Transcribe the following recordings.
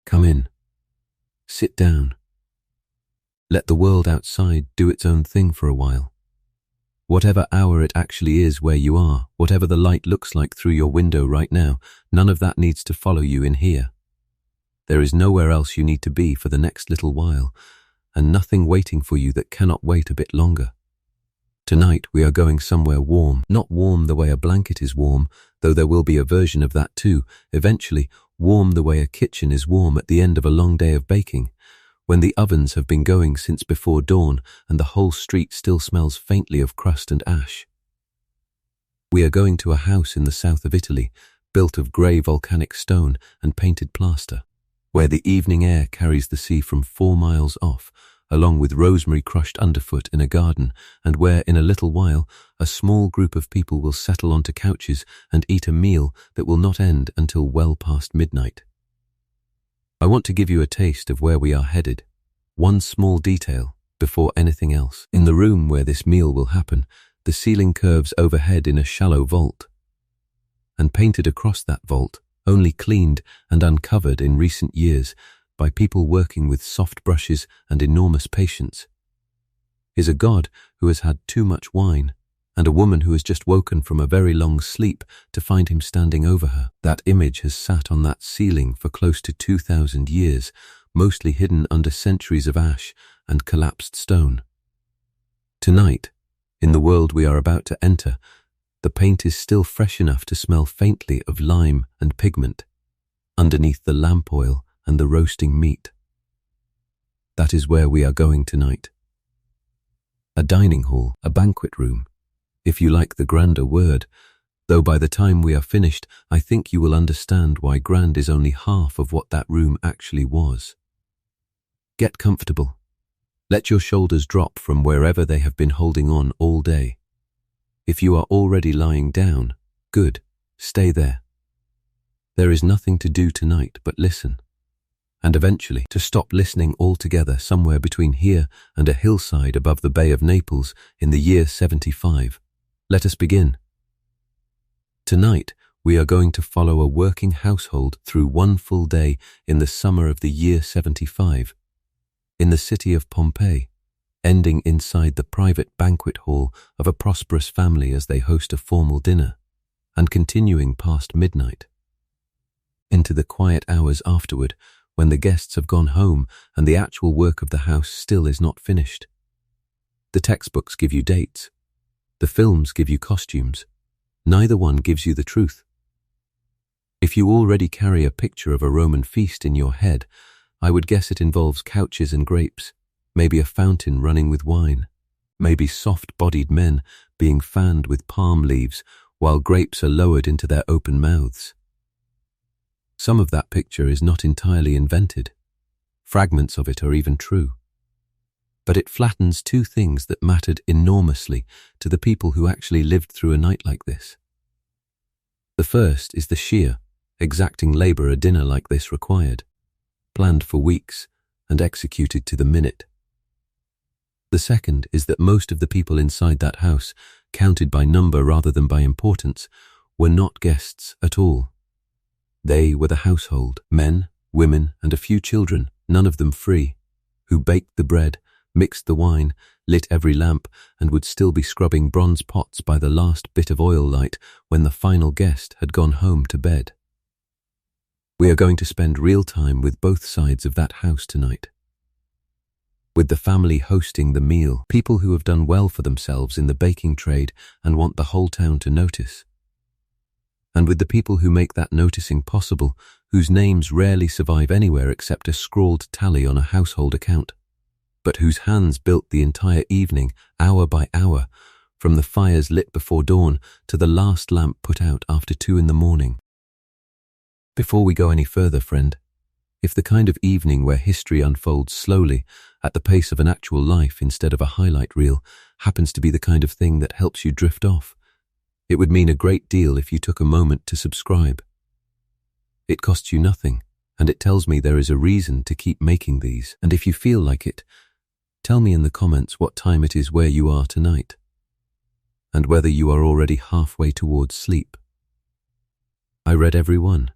Come in. Sit down. Let the world outside do its own thing for a while. Whatever hour it actually is where you are, whatever the light looks like through your window right now, none of that needs to follow you in here. There is nowhere else you need to be for the next little while, and nothing waiting for you that cannot wait a bit longer. Tonight we are going somewhere warm, not warm the way a blanket is warm, though there will be a version of that too, eventually warm the way a kitchen is warm at the end of a long day of baking, when the ovens have been going since before dawn and the whole street still smells faintly of crust and ash. We are going to a house in the south of Italy, built of grey volcanic stone and painted plaster, where the evening air carries the sea from 4 miles off, along with rosemary crushed underfoot in a garden, and where in a little while a small group of people will settle onto couches and eat a meal that will not end until well past midnight. I want to give you a taste of where we are headed, one small detail before anything else. In the room where this meal will happen, the ceiling curves overhead in a shallow vault, and painted across that vault, only cleaned and uncovered in recent years by people working with soft brushes and enormous patience, is a god who has had too much wine and a woman who has just woken from a very long sleep to find him standing over her. That image has sat on that ceiling for close to 2,000 years, mostly hidden under centuries of ash and collapsed stone. Tonight, in the world we are about to enter, the paint is still fresh enough to smell faintly of lime and pigment underneath the lamp oil and the roasting meat. That is where we are going tonight. A dining hall, a banquet room, if you like the grander word, though by the time we are finished, I think you will understand why grand is only half of what that room actually was. Get comfortable. Let your shoulders drop from wherever they have been holding on all day. If you are already lying down, good, stay there. There is nothing to do tonight but listen. And eventually to stop listening altogether somewhere between here and a hillside above the Bay of Naples in the year 75. Let us begin. Tonight we are going to follow a working household through one full day in the summer of the year 75, in the city of Pompeii, ending inside the private banquet hall of a prosperous family as they host a formal dinner, and continuing past midnight, into the quiet hours afterward, when the guests have gone home and the actual work of the house still is not finished. The textbooks give you dates. The films give you costumes. Neither one gives you the truth. If you already carry a picture of a Roman feast in your head, I would guess it involves couches and grapes, maybe a fountain running with wine, maybe soft-bodied men being fanned with palm leaves while grapes are lowered into their open mouths. Some of that picture is not entirely invented. Fragments of it are even true. But it flattens two things that mattered enormously to the people who actually lived through a night like this. The first is the sheer, exacting labor a dinner like this required, planned for weeks and executed to the minute. The second is that most of the people inside that house, counted by number rather than by importance, were not guests at all. They were the household, men, women, and a few children, none of them free, who baked the bread, mixed the wine, lit every lamp, and would still be scrubbing bronze pots by the last bit of oil light when the final guest had gone home to bed. We are going to spend real time with both sides of that house tonight. With the family hosting the meal, people who have done well for themselves in the baking trade and want the whole town to notice. And with the people who make that noticing possible, whose names rarely survive anywhere except a scrawled tally on a household account, but whose hands built the entire evening, hour by hour, from the fires lit before dawn to the last lamp put out after 2 a.m. Before we go any further, friend, if the kind of evening where history unfolds slowly, at the pace of an actual life instead of a highlight reel, happens to be the kind of thing that helps you drift off, it would mean a great deal if you took a moment to subscribe. It costs you nothing, and it tells me there is a reason to keep making these. And if you feel like it, tell me in the comments what time it is where you are tonight, and whether you are already halfway towards sleep. I read every one,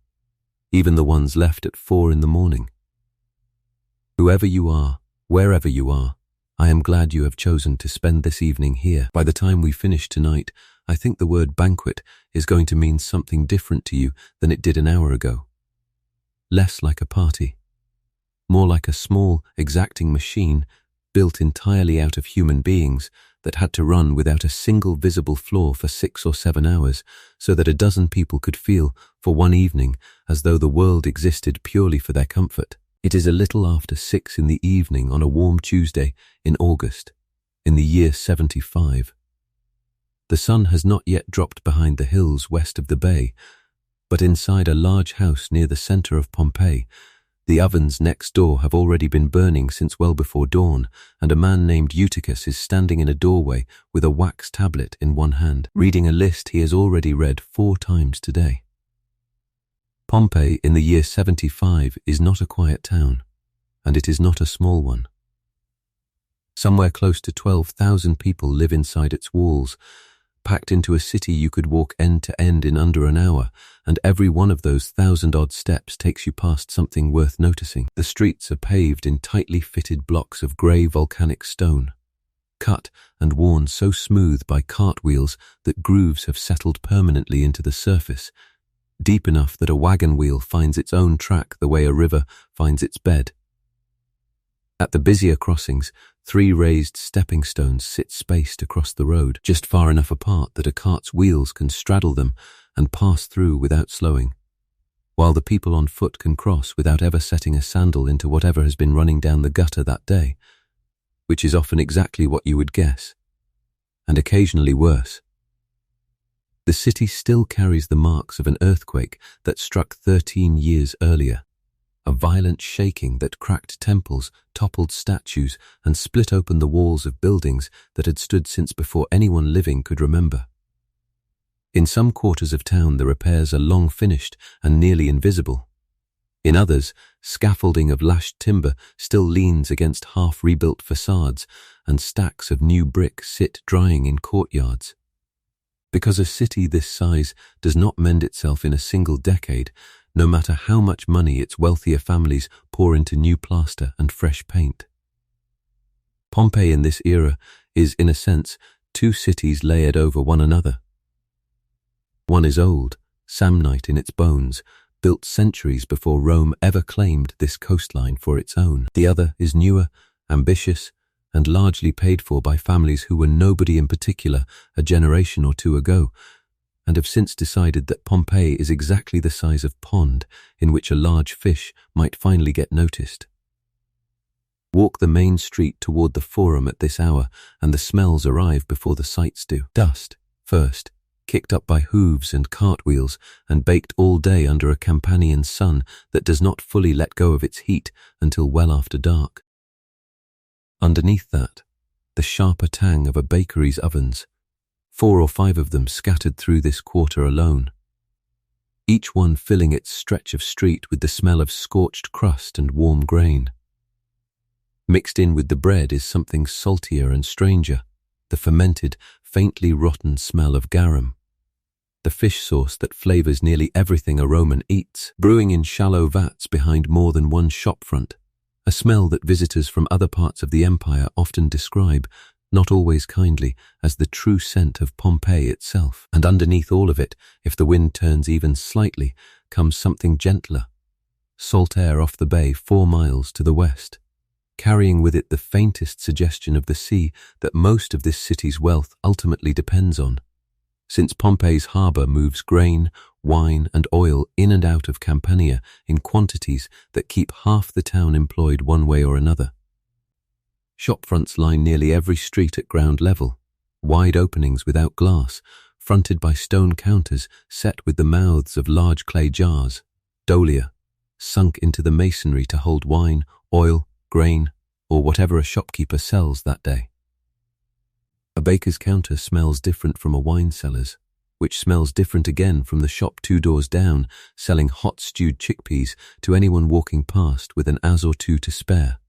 even the ones left at 4 a.m. Whoever you are, wherever you are, I am glad you have chosen to spend this evening here. By the time we finish tonight, I think the word banquet is going to mean something different to you than it did an hour ago. Less like a party, more like a small, exacting machine built entirely out of human beings that had to run without a single visible flaw for 6 or 7 hours so that a dozen people could feel, for one evening, as though the world existed purely for their comfort. It is a little after 6 in the evening on a warm Tuesday in August, in the year 75. The sun has not yet dropped behind the hills west of the bay, but inside a large house near the center of Pompeii, the ovens next door have already been burning since well before dawn, and a man named Eutychus is standing in a doorway with a wax tablet in one hand, reading a list he has already read 4 times today. Pompeii in the year 75 is not a quiet town, and it is not a small one. Somewhere close to 12,000 people live inside its walls, packed into a city you could walk end to end in under an hour, and every one of those 1,000-odd steps takes you past something worth noticing. The streets are paved in tightly fitted blocks of grey volcanic stone, cut and worn so smooth by cartwheels that grooves have settled permanently into the surface, deep enough that a wagon wheel finds its own track the way a river finds its bed. At the busier crossings, 3 raised stepping stones sit spaced across the road, just far enough apart that a cart's wheels can straddle them and pass through without slowing, while the people on foot can cross without ever setting a sandal into whatever has been running down the gutter that day, which is often exactly what you would guess, and occasionally worse. The city still carries the marks of an earthquake that struck 13 years earlier, a violent shaking that cracked temples, toppled statues, and split open the walls of buildings that had stood since before anyone living could remember. In some quarters of town, the repairs are long finished and nearly invisible. In others, scaffolding of lashed timber still leans against half-rebuilt facades, and stacks of new brick sit drying in courtyards. Because a city this size does not mend itself in a single decade, no matter how much money its wealthier families pour into new plaster and fresh paint. Pompeii in this era is, in a sense, 2 cities layered over one another. One is old, Samnite in its bones, built centuries before Rome ever claimed this coastline for its own. The other is newer, ambitious, and largely paid for by families who were nobody in particular a generation or 2 ago, and have since decided that Pompeii is exactly the size of pond in which a large fish might finally get noticed. Walk the main street toward the Forum at this hour, and the smells arrive before the sights do. Dust, first, kicked up by hooves and cartwheels and baked all day under a Campanian sun that does not fully let go of its heat until well after dark. Underneath that, the sharper tang of a bakery's ovens, 4 or 5 of them scattered through this quarter alone, each one filling its stretch of street with the smell of scorched crust and warm grain. Mixed in with the bread is something saltier and stranger, the fermented, faintly rotten smell of garum, the fish sauce that flavors nearly everything a Roman eats, brewing in shallow vats behind more than one shopfront, a smell that visitors from other parts of the empire often describe, not always kindly, as the true scent of Pompeii itself. And underneath all of it, if the wind turns even slightly, comes something gentler, salt air off the bay 4 miles to the west, carrying with it the faintest suggestion of the sea that most of this city's wealth ultimately depends on, since Pompeii's harbour moves grain, wine and oil in and out of Campania in quantities that keep half the town employed one way or another. Shopfronts line nearly every street at ground level, wide openings without glass, fronted by stone counters set with the mouths of large clay jars, dolia, sunk into the masonry to hold wine, oil, grain, or whatever a shopkeeper sells that day. A baker's counter smells different from a wine cellar's, which smells different again from the shop 2 doors down, selling hot stewed chickpeas to anyone walking past with an as or 2 to spare.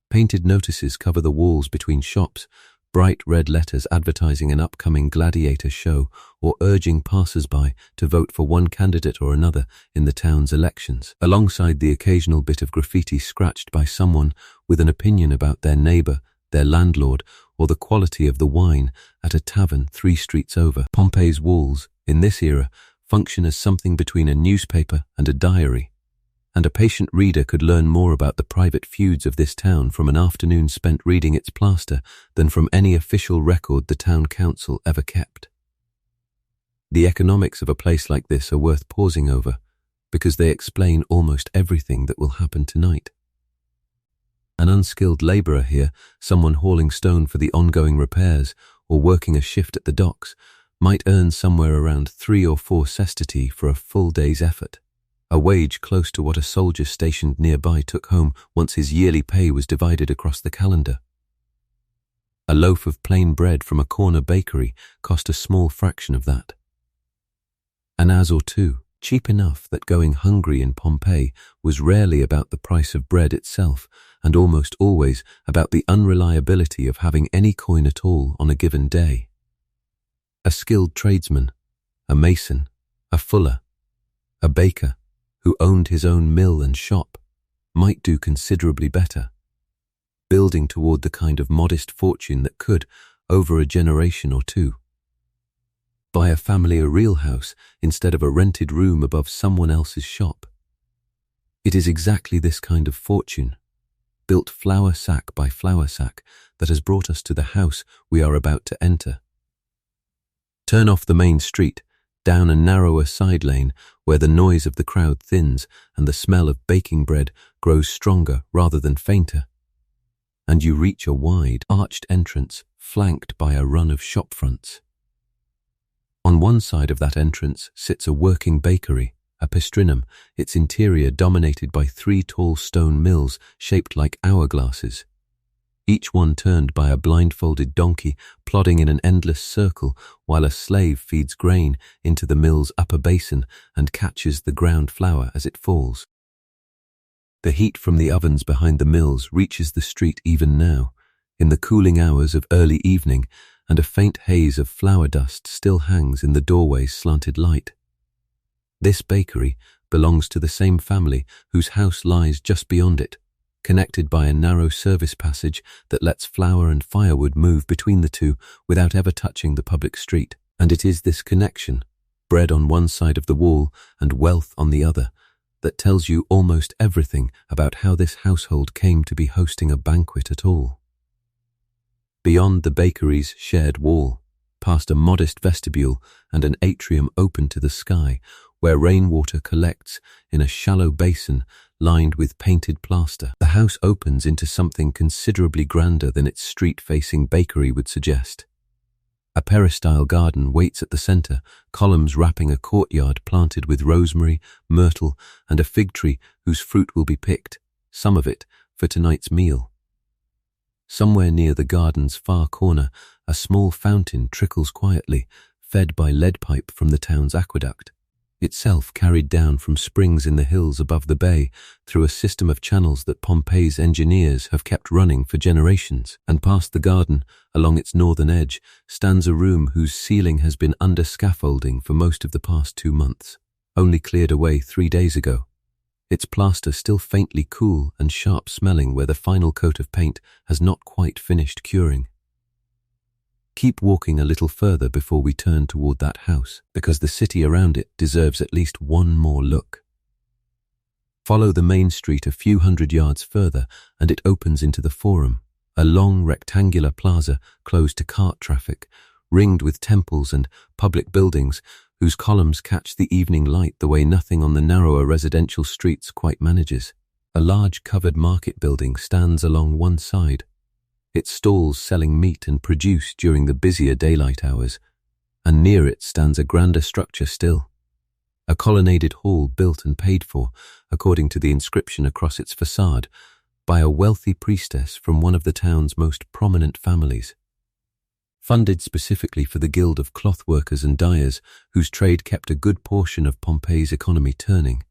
Painted notices cover the walls between shops, bright red letters advertising an upcoming gladiator show or urging passers-by to vote for one candidate or another in the town's elections, alongside the occasional bit of graffiti scratched by someone with an opinion about their neighbor, their landlord, or the quality of the wine at a tavern 3 streets over. Pompeii's walls, in this era, function as something between a newspaper and a diary, and a patient reader could learn more about the private feuds of this town from an afternoon spent reading its plaster than from any official record the town council ever kept. The economics of a place like this are worth pausing over, because they explain almost everything that will happen tonight. An unskilled labourer here, someone hauling stone for the ongoing repairs or working a shift at the docks, might earn somewhere around 3 or 4 sestati for a full day's effort, a wage close to what a soldier stationed nearby took home once his yearly pay was divided across the calendar. A loaf of plain bread from a corner bakery cost a small fraction of that. An as or two, cheap enough that going hungry in Pompeii was rarely about the price of bread itself, and almost always about the unreliability of having any coin at all on a given day. A skilled tradesman, a mason, a fuller, a baker, who owned his own mill and shop, might do considerably better, building toward the kind of modest fortune that could, over a generation or two, buy a family a real house instead of a rented room above someone else's shop. It is exactly this kind of fortune, built flour sack by flour sack, that has brought us to the house we are about to enter. Turn off the main street, down a narrower side lane where the noise of the crowd thins and the smell of baking bread grows stronger rather than fainter, and you reach a wide, arched entrance flanked by a run of shop fronts. On one side of that entrance sits a working bakery, a pistrinum, its interior dominated by 3 tall stone mills shaped like hourglasses, each one turned by a blindfolded donkey plodding in an endless circle while a slave feeds grain into the mill's upper basin and catches the ground flour as it falls. The heat from the ovens behind the mills reaches the street even now, in the cooling hours of early evening, and a faint haze of flour dust still hangs in the doorway's slanted light. This bakery belongs to the same family whose house lies just beyond it, connected by a narrow service passage that lets flour and firewood move between the two without ever touching the public street. And it is this connection, bread on one side of the wall and wealth on the other, that tells you almost everything about how this household came to be hosting a banquet at all. Beyond the bakery's shared wall, past a modest vestibule and an atrium open to the sky, where rainwater collects in a shallow basin lined with painted plaster, the house opens into something considerably grander than its street-facing bakery would suggest. A peristyle garden waits at the center, columns wrapping a courtyard planted with rosemary, myrtle, and a fig tree whose fruit will be picked, some of it, for tonight's meal. Somewhere near the garden's far corner, a small fountain trickles quietly, fed by lead pipe from the town's aqueduct, itself carried down from springs in the hills above the bay through a system of channels that Pompeii's engineers have kept running for generations. And past the garden, along its northern edge, stands a room whose ceiling has been under scaffolding for most of the past 2 months, only cleared away 3 days ago, its plaster still faintly cool and sharp-smelling where the final coat of paint has not quite finished curing. Keep walking a little further before we turn toward that house, because the city around it deserves at least one more look. Follow the main street a few hundred yards further and it opens into the Forum, a long rectangular plaza closed to cart traffic, ringed with temples and public buildings whose columns catch the evening light the way nothing on the narrower residential streets quite manages. A large covered market building stands along one side, its stalls selling meat and produce during the busier daylight hours, and near it stands a grander structure still, a colonnaded hall built and paid for, according to the inscription across its facade, by a wealthy priestess from one of the town's most prominent families, funded specifically for the guild of cloth workers and dyers whose trade kept a good portion of Pompeii's economy turning.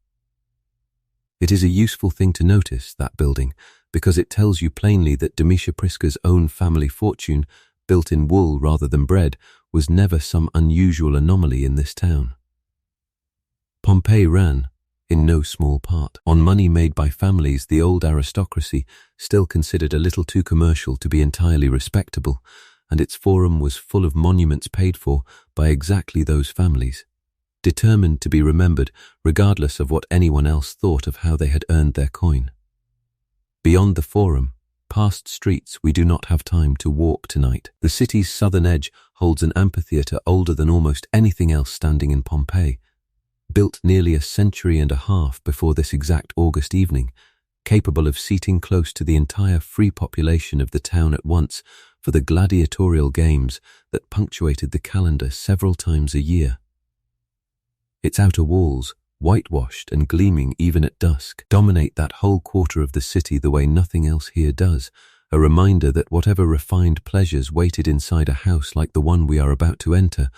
It is a useful thing to notice, that building, because it tells you plainly that Domitia Prisca's own family fortune built in wool rather than bread, was never some unusual anomaly in this town. Pompeii ran, in no small part, on money made by families the old aristocracy still considered a little too commercial to be entirely respectable, and its forum was full of monuments paid for by exactly those families, determined to be remembered regardless of what anyone else thought of how they had earned their coin. Beyond the forum, past streets we do not have time to walk tonight. The city's southern edge holds an amphitheatre older than almost anything else standing in Pompeii, built nearly a century and a half before this exact August evening, capable of seating close to the entire free population of the town at once for the gladiatorial games that punctuated the calendar several times a year. Its outer walls, whitewashed and gleaming even at dusk, dominate that whole quarter of the city the way nothing else here does, a reminder that whatever refined pleasures waited inside a house like the one we are about to enter,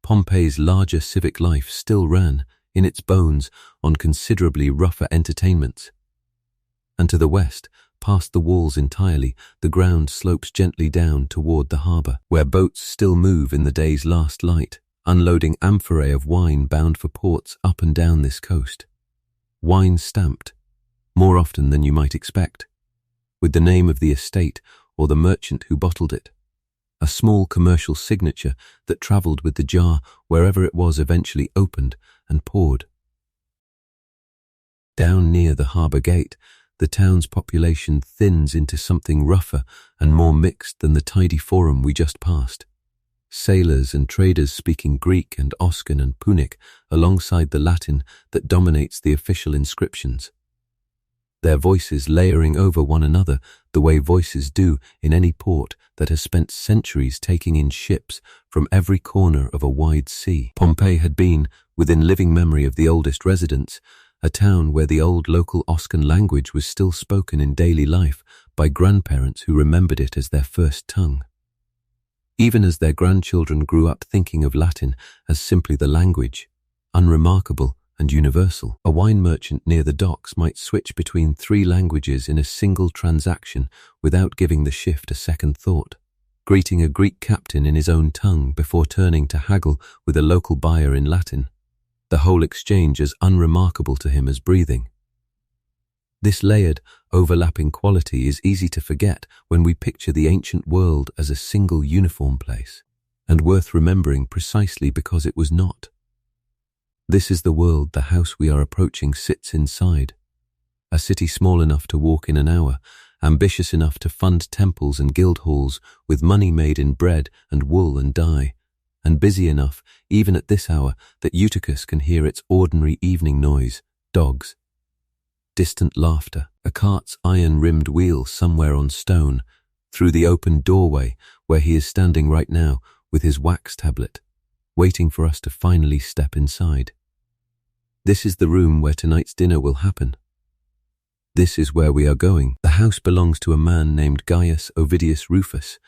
Pompeii's larger civic life still ran, in its bones, on considerably rougher entertainments. And to the west, past the walls entirely, the ground slopes gently down toward the harbour, where boats still move in the day's last light, unloading amphorae of wine bound for ports up and down this coast. Wine stamped, more often than you might expect, with the name of the estate or the merchant who bottled it. A small commercial signature that travelled with the jar wherever it was eventually opened and poured. Down near the harbour gate, the town's population thins into something rougher and more mixed than the tidy forum we just passed. Sailors and traders speaking Greek and Oscan and Punic alongside the Latin that dominates the official inscriptions. Their voices layering over one another the way voices do in any port that has spent centuries taking in ships from every corner of a wide sea. Pompeii had been, within living memory of the oldest residents, a town where the old local Oscan language was still spoken in daily life by grandparents who remembered it as their first tongue. Even as their grandchildren grew up thinking of Latin as simply the language, unremarkable and universal, a wine merchant near the docks might switch between 3 languages in a single transaction without giving the shift a second thought, greeting a Greek captain in his own tongue before turning to haggle with a local buyer in Latin, the whole exchange as unremarkable to him as breathing. This layered, overlapping quality is easy to forget when we picture the ancient world as a single uniform place, and worth remembering precisely because it was not. This is the world the house we are approaching sits inside, a city small enough to walk in an hour, ambitious enough to fund temples and guild halls with money made in bread and wool and dye, and busy enough, even at this hour, that Eutychus can hear its ordinary evening noise, dogs, distant laughter, a cart's iron-rimmed wheel somewhere on stone, through the open doorway where he is standing right now with his wax tablet, waiting for us to finally step inside. This is the room where tonight's dinner will happen. This is where we are going. The house belongs to a man named Gaius Ovidius Rufus,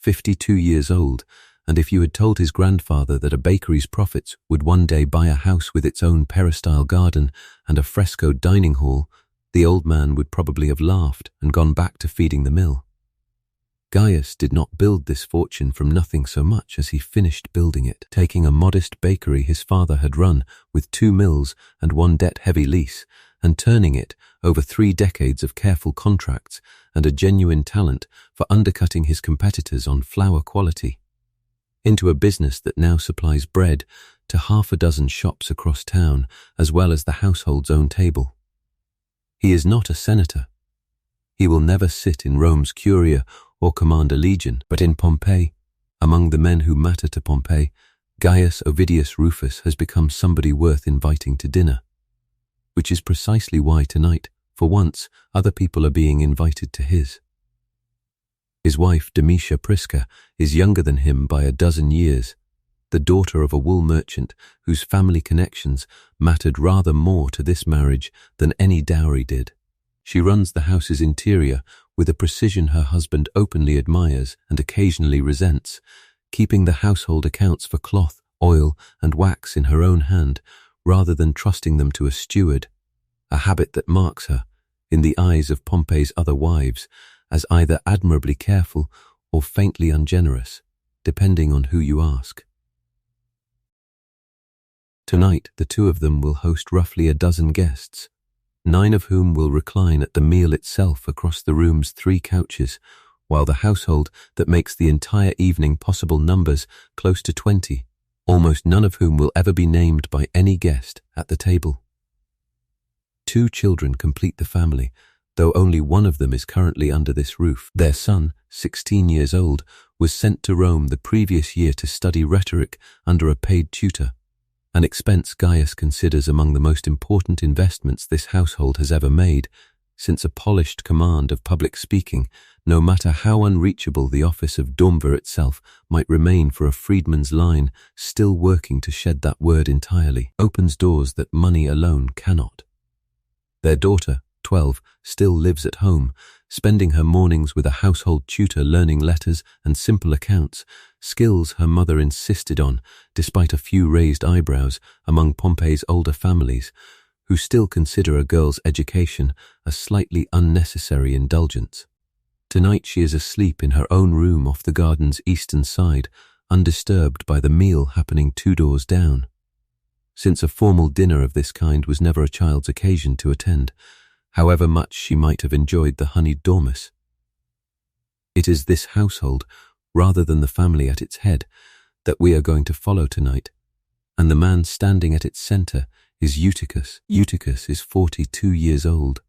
52 years old, and if you had told his grandfather that a bakery's profits would one day buy a house with its own peristyle garden and a frescoed dining hall, the old man would probably have laughed and gone back to feeding the mill. Gaius did not build this fortune from nothing so much as he finished building it, taking a modest bakery his father had run with 2 mills and 1 debt-heavy lease, and turning it, over 3 decades of careful contracts and a genuine talent for undercutting his competitors on flour quality, into a business that now supplies bread to 6 shops across town as well as the household's own table. He is not a senator. He will never sit in Rome's Curia or command a legion, but in Pompeii, among the men who matter to Pompeii, Gaius Ovidius Rufus has become somebody worth inviting to dinner, which is precisely why tonight, for once, other people are being invited to his. His wife, Domitia Prisca, is younger than him by a dozen years, the daughter of a wool merchant whose family connections mattered rather more to this marriage than any dowry did. She runs the house's interior with a precision her husband openly admires and occasionally resents, keeping the household accounts for cloth, oil, and wax in her own hand rather than trusting them to a steward, a habit that marks her, in the eyes of Pompeii's other wives, as either admirably careful or faintly ungenerous. depending on who you ask. Tonight, the two of them will host roughly a dozen guests, 9 of whom will recline at the meal itself across the room's 3 couches, while the household that makes the entire evening possible numbers close to 20, almost none of whom will ever be named by any guest at the table. 2 children complete the family, though only one of them is currently under this roof. Their son, 16 years old, was sent to Rome the previous year to study rhetoric under a paid tutor, an expense Gaius considers among the most important investments this household has ever made, since a polished command of public speaking, no matter how unreachable the office of Domver itself might remain for a freedman's line still working to shed that word entirely, opens doors that money alone cannot. Their daughter, 12, still lives at home, spending her mornings with a household tutor learning letters and simple accounts, skills her mother insisted on, despite a few raised eyebrows among Pompey's older families, who still consider a girl's education a slightly unnecessary indulgence. Tonight she is asleep in her own room off the garden's eastern side, undisturbed by the meal happening 2 doors down. Since a formal dinner of this kind was never a child's occasion to attend, however much she might have enjoyed the honeyed dormice. It is this household, rather than the family at its head, that we are going to follow tonight, and the man standing at its center is Eutychus. Eutychus is 42 years old,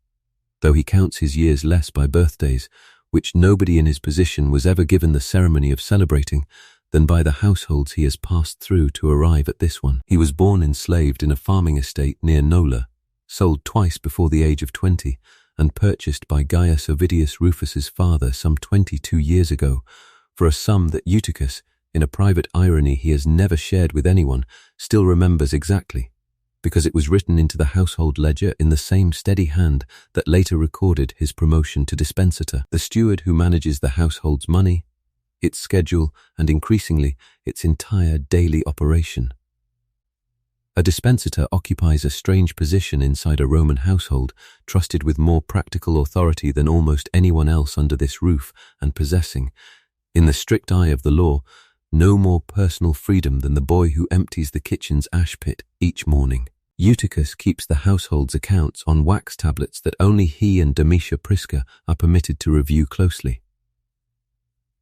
though he counts his years less by birthdays, which nobody in his position was ever given the ceremony of celebrating, than by the households he has passed through to arrive at this one. He was born enslaved in a farming estate near Nola, sold twice before the age of 20, and purchased by Gaius Ovidius Rufus's father some 22 years ago, for a sum that Eutychus, in a private irony he has never shared with anyone, still remembers exactly, because it was written into the household ledger in the same steady hand that later recorded his promotion to dispensator, the steward who manages the household's money, its schedule, and increasingly, its entire daily operation. A dispensator occupies a strange position inside a Roman household, trusted with more practical authority than almost anyone else under this roof, and possessing, in the strict eye of the law, no more personal freedom than the boy who empties the kitchen's ash pit each morning. Eutychus keeps the household's accounts on wax tablets that only he and Domitia Prisca are permitted to review closely.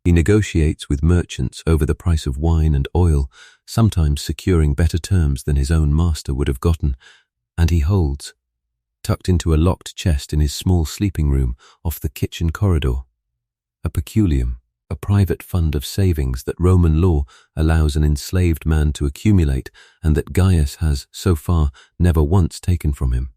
He negotiates with merchants over the price of wine and oil, sometimes securing better terms than his own master would have gotten, and he holds, tucked into a locked chest in his small sleeping room off the kitchen corridor, a peculium, a private fund of savings that Roman law allows an enslaved man to accumulate and that Gaius has, so far, never once taken from him.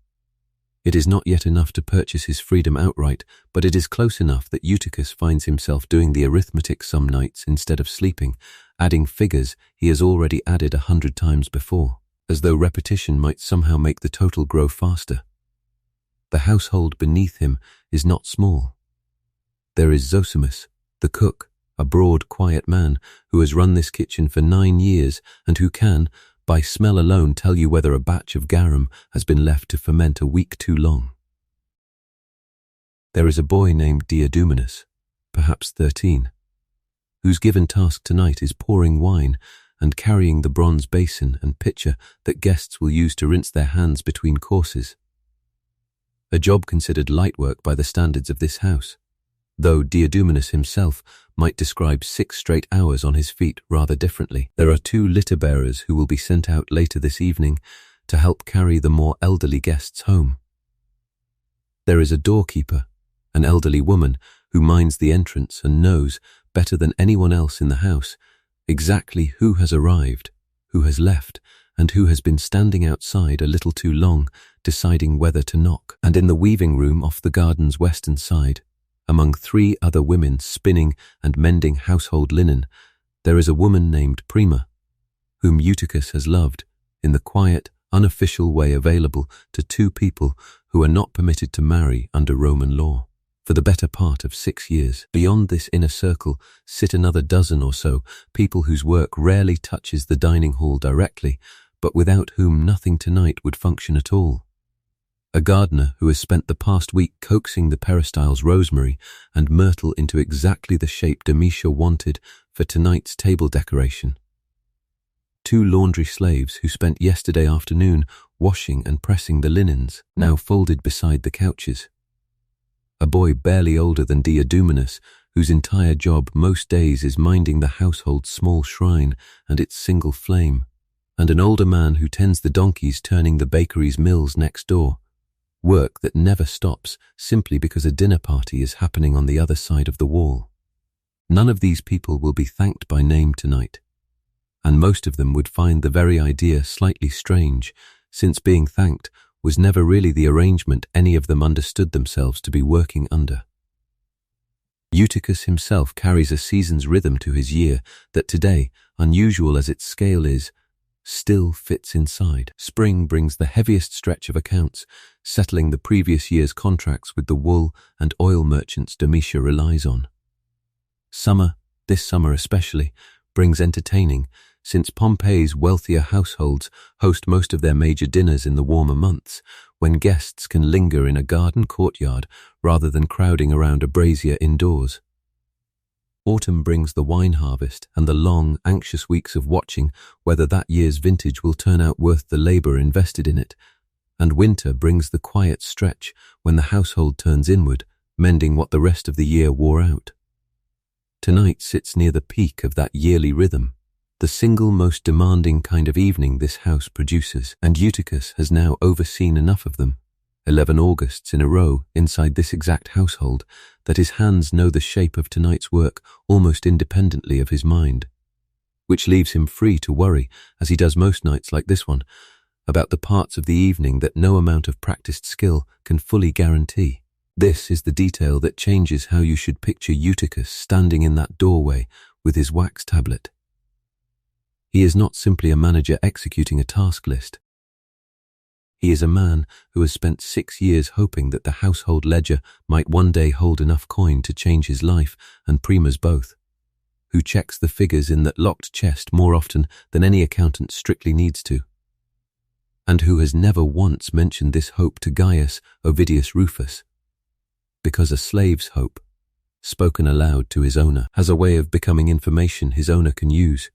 It is not yet enough to purchase his freedom outright, but it is close enough that Eutychus finds himself doing the arithmetic some nights instead of sleeping, adding figures he has already added 100 times before, as though repetition might somehow make the total grow faster. The household beneath him is not small. There is Zosimus, the cook, a broad, quiet man who has run this kitchen for 9 years and who can, by smell alone, tell you whether a batch of garum has been left to ferment a week too long. There is a boy named Diadumenus, perhaps 13, whose given task tonight is pouring wine and carrying the bronze basin and pitcher that guests will use to rinse their hands between courses. A job considered light work by the standards of this house, though Diadumenus himself might describe 6 straight hours on his feet rather differently. There are 2 litter-bearers who will be sent out later this evening to help carry the more elderly guests home. There is a doorkeeper, an elderly woman who minds the entrance and knows, better than anyone else in the house, exactly who has arrived, who has left, and who has been standing outside a little too long, deciding whether to knock. And in the weaving room off the garden's western side, among 3 other women spinning and mending household linen, there is a woman named Prima, whom Eutychus has loved in the quiet, unofficial way available to 2 people who are not permitted to marry under Roman law, for the better part of 6 years. Beyond this inner circle sit another dozen or so, people whose work rarely touches the dining hall directly, but without whom nothing tonight would function at all. a gardener who has spent the past week coaxing the peristyle's rosemary and myrtle into exactly the shape Demetia wanted for tonight's table decoration. 2 laundry slaves who spent yesterday afternoon washing and pressing the linens, now folded beside the couches. A boy barely older than Diodominus, whose entire job most days is minding the household's small shrine and its single flame, and an older man who tends the donkeys turning the bakery's mills next door. Work that never stops simply because a dinner party is happening on the other side of the wall. None of these people will be thanked by name tonight, and most of them would find the very idea slightly strange, since being thanked was never really the arrangement any of them understood themselves to be working under. Eutychus himself carries a season's rhythm to his year that today, unusual as its scale is, still fits inside. Spring brings the heaviest stretch of accounts, settling the previous year's contracts with the wool and oil merchants Demetia relies on. Summer, this summer especially, brings entertaining, since Pompeii's wealthier households host most of their major dinners in the warmer months, when guests can linger in a garden courtyard rather than crowding around a brazier indoors. Autumn brings the wine harvest and the long, anxious weeks of watching whether that year's vintage will turn out worth the labor invested in it, and winter brings the quiet stretch when the household turns inward, mending what the rest of the year wore out. Tonight sits near the peak of that yearly rhythm, the single most demanding kind of evening this house produces, and Eutychus has now overseen enough of them, 11 Augusts in a row inside this exact household, that his hands know the shape of tonight's work almost independently of his mind, which leaves him free to worry, as he does most nights like this one, about the parts of the evening that no amount of practiced skill can fully guarantee. This is the detail that changes how you should picture Eutychus standing in that doorway with his wax tablet. He is not simply a manager executing a task list. He is a man who has spent 6 years hoping that the household ledger might one day hold enough coin to change his life and Prima's both, who checks the figures in that locked chest more often than any accountant strictly needs to, and who has never once mentioned this hope to Gaius Ovidius Rufus, because a slave's hope, spoken aloud to his owner, has a way of becoming information his owner can use.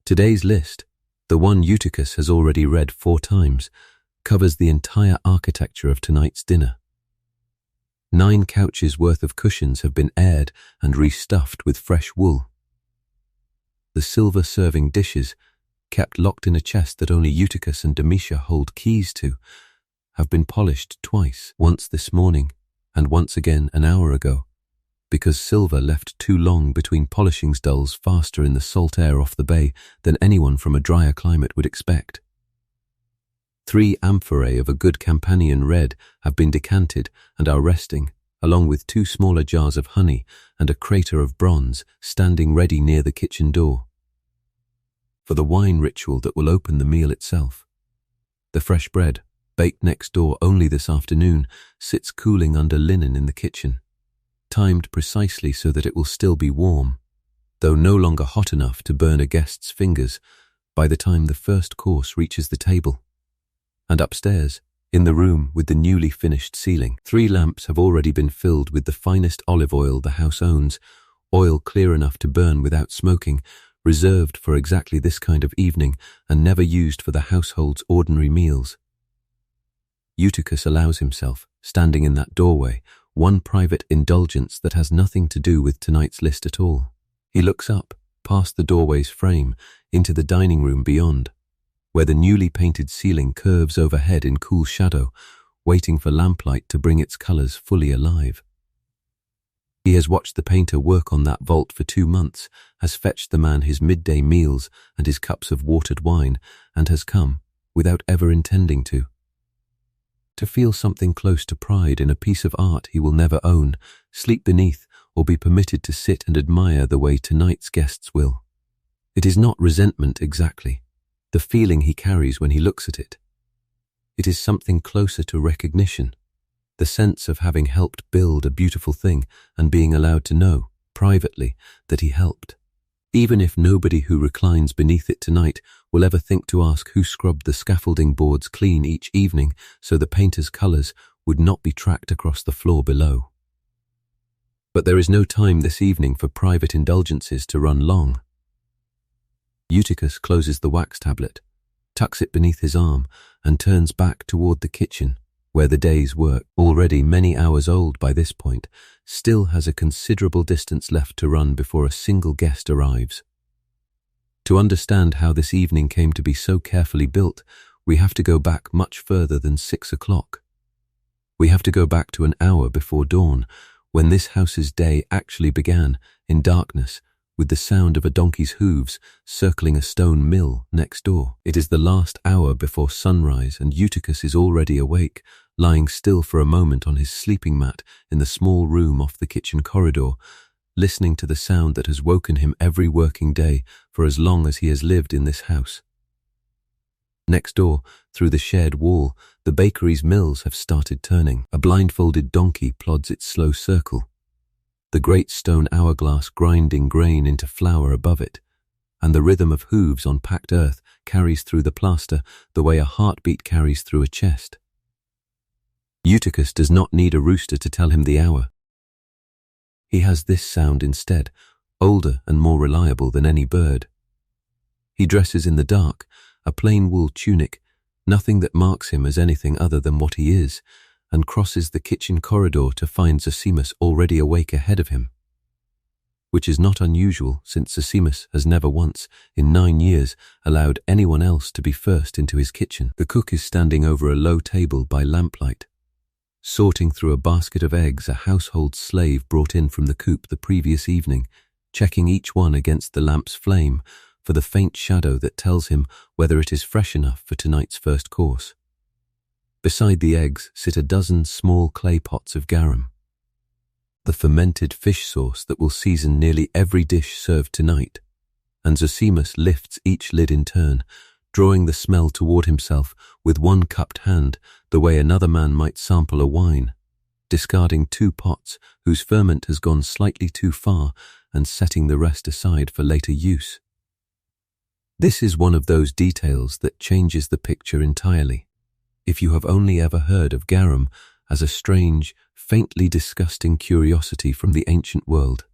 Today's list, the one Eutychus has already read 4 times, covers the entire architecture of tonight's dinner. 9 couches worth of cushions have been aired and restuffed with fresh wool. The silver serving dishes, kept locked in a chest that only Eutychus and Demetia hold keys to, have been polished twice, once this morning and once again an hour ago, because silver left too long between polishings dulls faster in the salt air off the bay than anyone from a drier climate would expect. 3 amphorae of a good Campanian red have been decanted and are resting, along with 2 smaller jars of honey and a crater of bronze standing ready near the kitchen door, for the wine ritual that will open the meal itself. The fresh bread, baked next door only this afternoon, sits cooling under linen in the kitchen, timed precisely so that it will still be warm, though no longer hot enough to burn a guest's fingers by the time the first course reaches the table. And upstairs, in the room with the newly finished ceiling, 3 lamps have already been filled with the finest olive oil the house owns, oil clear enough to burn without smoking, reserved for exactly this kind of evening and never used for the household's ordinary meals. Eutychus allows himself, standing in that doorway, one private indulgence that has nothing to do with tonight's list at all. He looks up, past the doorway's frame, into the dining room beyond, where the newly painted ceiling curves overhead in cool shadow, waiting for lamplight to bring its colors fully alive. He has watched the painter work on that vault for 2 months, has fetched the man his midday meals and his cups of watered wine, and has come, without ever intending to feel something close to pride in a piece of art he will never own, sleep beneath, or be permitted to sit and admire the way tonight's guests will. It is not resentment exactly, the feeling he carries when he looks at it. It is something closer to recognition, the sense of having helped build a beautiful thing and being allowed to know, privately, that he helped, even if nobody who reclines beneath it tonight will ever think to ask who scrubbed the scaffolding boards clean each evening so the painter's colours would not be tracked across the floor below. But there is no time this evening for private indulgences to run long. Eutychus closes the wax tablet, tucks it beneath his arm, and turns back toward the kitchen, where the day's work, already many hours old by this point, still has a considerable distance left to run before a single guest arrives. To understand how this evening came to be so carefully built, we have to go back much further than 6 o'clock. We have to go back to an hour before dawn, when this house's day actually began, in darkness, with the sound of a donkey's hooves circling a stone mill next door. It is the last hour before sunrise, and Eutychus is already awake, lying still for a moment on his sleeping mat in the small room off the kitchen corridor, listening to the sound that has woken him every working day for as long as he has lived in this house. Next door, through the shared wall, the bakery's mills have started turning. A blindfolded donkey plods its slow circle, the great stone hourglass grinding grain into flour above it, and the rhythm of hooves on packed earth carries through the plaster the way a heartbeat carries through a chest. Eutychus does not need a rooster to tell him the hour. He has this sound instead, older and more reliable than any bird. He dresses in the dark, a plain wool tunic, nothing that marks him as anything other than what he is, and crosses the kitchen corridor to find Zosimus already awake ahead of him. Which is not unusual, since Zosimus has never once, in 9 years, allowed anyone else to be first into his kitchen. The cook is standing over a low table by lamplight, sorting through a basket of eggs a household slave brought in from the coop the previous evening, checking each one against the lamp's flame for the faint shadow that tells him whether it is fresh enough for tonight's first course. Beside the eggs sit a dozen small clay pots of garum, the fermented fish sauce that will season nearly every dish served tonight, and Zosimus lifts each lid in turn, drawing the smell toward himself with one cupped hand the way another man might sample a wine, discarding 2 pots whose ferment has gone slightly too far and setting the rest aside for later use. This is one of those details that changes the picture entirely, if you have only ever heard of garum as a strange, faintly disgusting curiosity from the ancient world.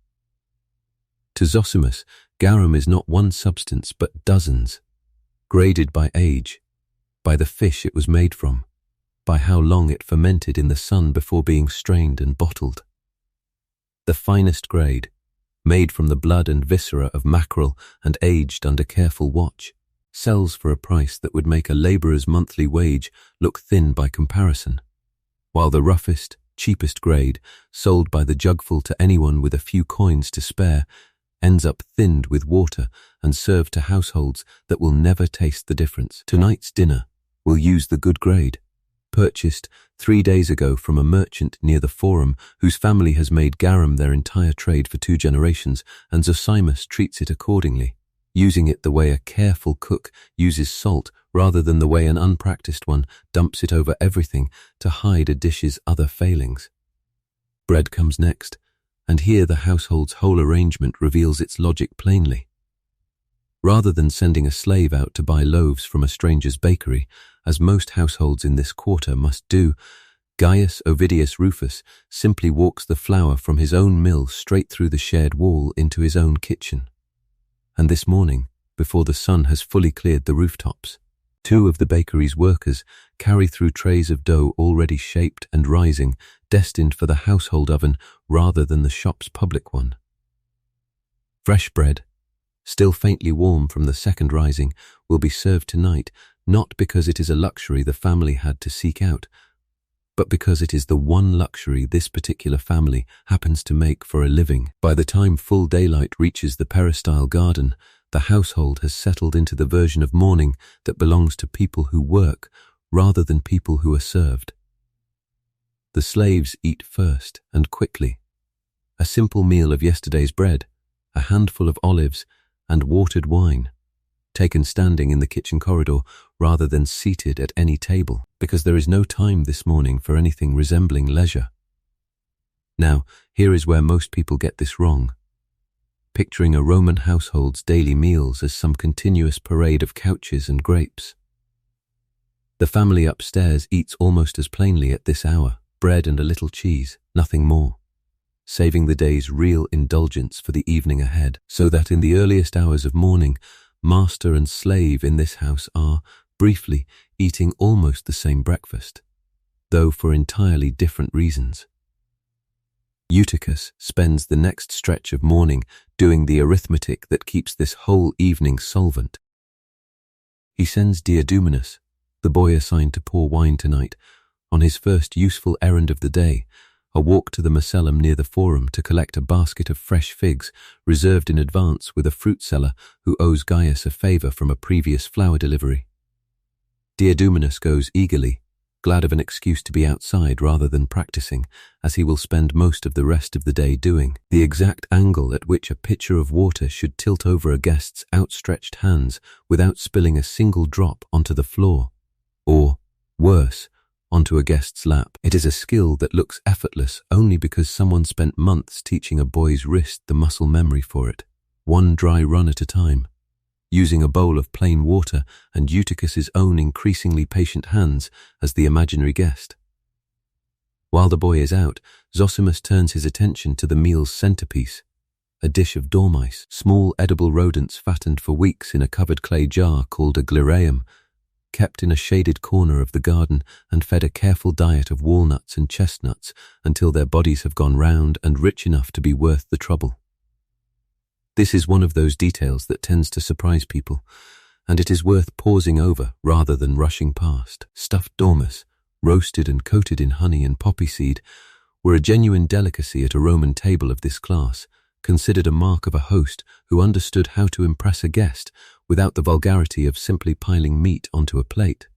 To Zosimus, garum is not one substance but dozens, graded by age, by the fish it was made from, by how long it fermented in the sun before being strained and bottled. The finest grade, made from the blood and viscera of mackerel and aged under careful watch, sells for a price that would make a labourer's monthly wage look thin by comparison, while the roughest, cheapest grade, sold by the jugful to anyone with a few coins to spare, ends up thinned with water and served to households that will never taste the difference. Tonight's dinner will use the good grade, purchased 3 days ago from a merchant near the Forum whose family has made garum their entire trade for 2 generations, and Zosimus treats it accordingly, using it the way a careful cook uses salt rather than the way an unpracticed one dumps it over everything to hide a dish's other failings. Bread comes next, and here the household's whole arrangement reveals its logic plainly. Rather than sending a slave out to buy loaves from a stranger's bakery, as most households in this quarter must do, Gaius Ovidius Rufus simply walks the flour from his own mill straight through the shared wall into his own kitchen. And this morning, before the sun has fully cleared the rooftops, 2 of the bakery's workers carry through trays of dough already shaped and rising, destined for the household oven rather than the shop's public one. Fresh bread, still faintly warm from the second rising, will be served tonight, not because it is a luxury the family had to seek out, but because it is the one luxury this particular family happens to make for a living. By the time full daylight reaches the peristyle garden, the household has settled into the version of morning that belongs to people who work rather than people who are served. The slaves eat first and quickly. A simple meal of yesterday's bread, a handful of olives, and watered wine, taken standing in the kitchen corridor rather than seated at any table, because there is no time this morning for anything resembling leisure. Now, here is where most people get this wrong. picturing a Roman household's daily meals as some continuous parade of couches and grapes. The family upstairs eats almost as plainly at this hour, bread and a little cheese, nothing more, saving the day's real indulgence for the evening ahead, so that in the earliest hours of morning, master and slave in this house are, briefly, eating almost the same breakfast, though for entirely different reasons. Eutychus spends the next stretch of morning doing the arithmetic that keeps this whole evening solvent. He sends Diodomenus, the boy assigned to pour wine tonight, on his first useful errand of the day, a walk to the Macellum near the Forum to collect a basket of fresh figs reserved in advance with a fruit seller who owes Gaius a favor from a previous flower delivery. Diodomenus goes eagerly, glad of an excuse to be outside rather than practicing, as he will spend most of the rest of the day doing. The exact angle at which a pitcher of water should tilt over a guest's outstretched hands without spilling a single drop onto the floor, or, worse, onto a guest's lap. It is a skill that looks effortless only because someone spent months teaching a boy's wrist the muscle memory for it, one dry run at a time, using a bowl of plain water and Eutychus's own increasingly patient hands as the imaginary guest. While the boy is out, Zosimus turns his attention to the meal's centerpiece, a dish of dormice, small edible rodents fattened for weeks in a covered clay jar called a gliraeum, kept in a shaded corner of the garden and fed a careful diet of walnuts and chestnuts until their bodies have gone round and rich enough to be worth the trouble. This is one of those details that tends to surprise people, and it is worth pausing over rather than rushing past. Stuffed dormice, roasted and coated in honey and poppy seed, were a genuine delicacy at a Roman table of this class, considered a mark of a host who understood how to impress a guest without the vulgarity of simply piling meat onto a plate.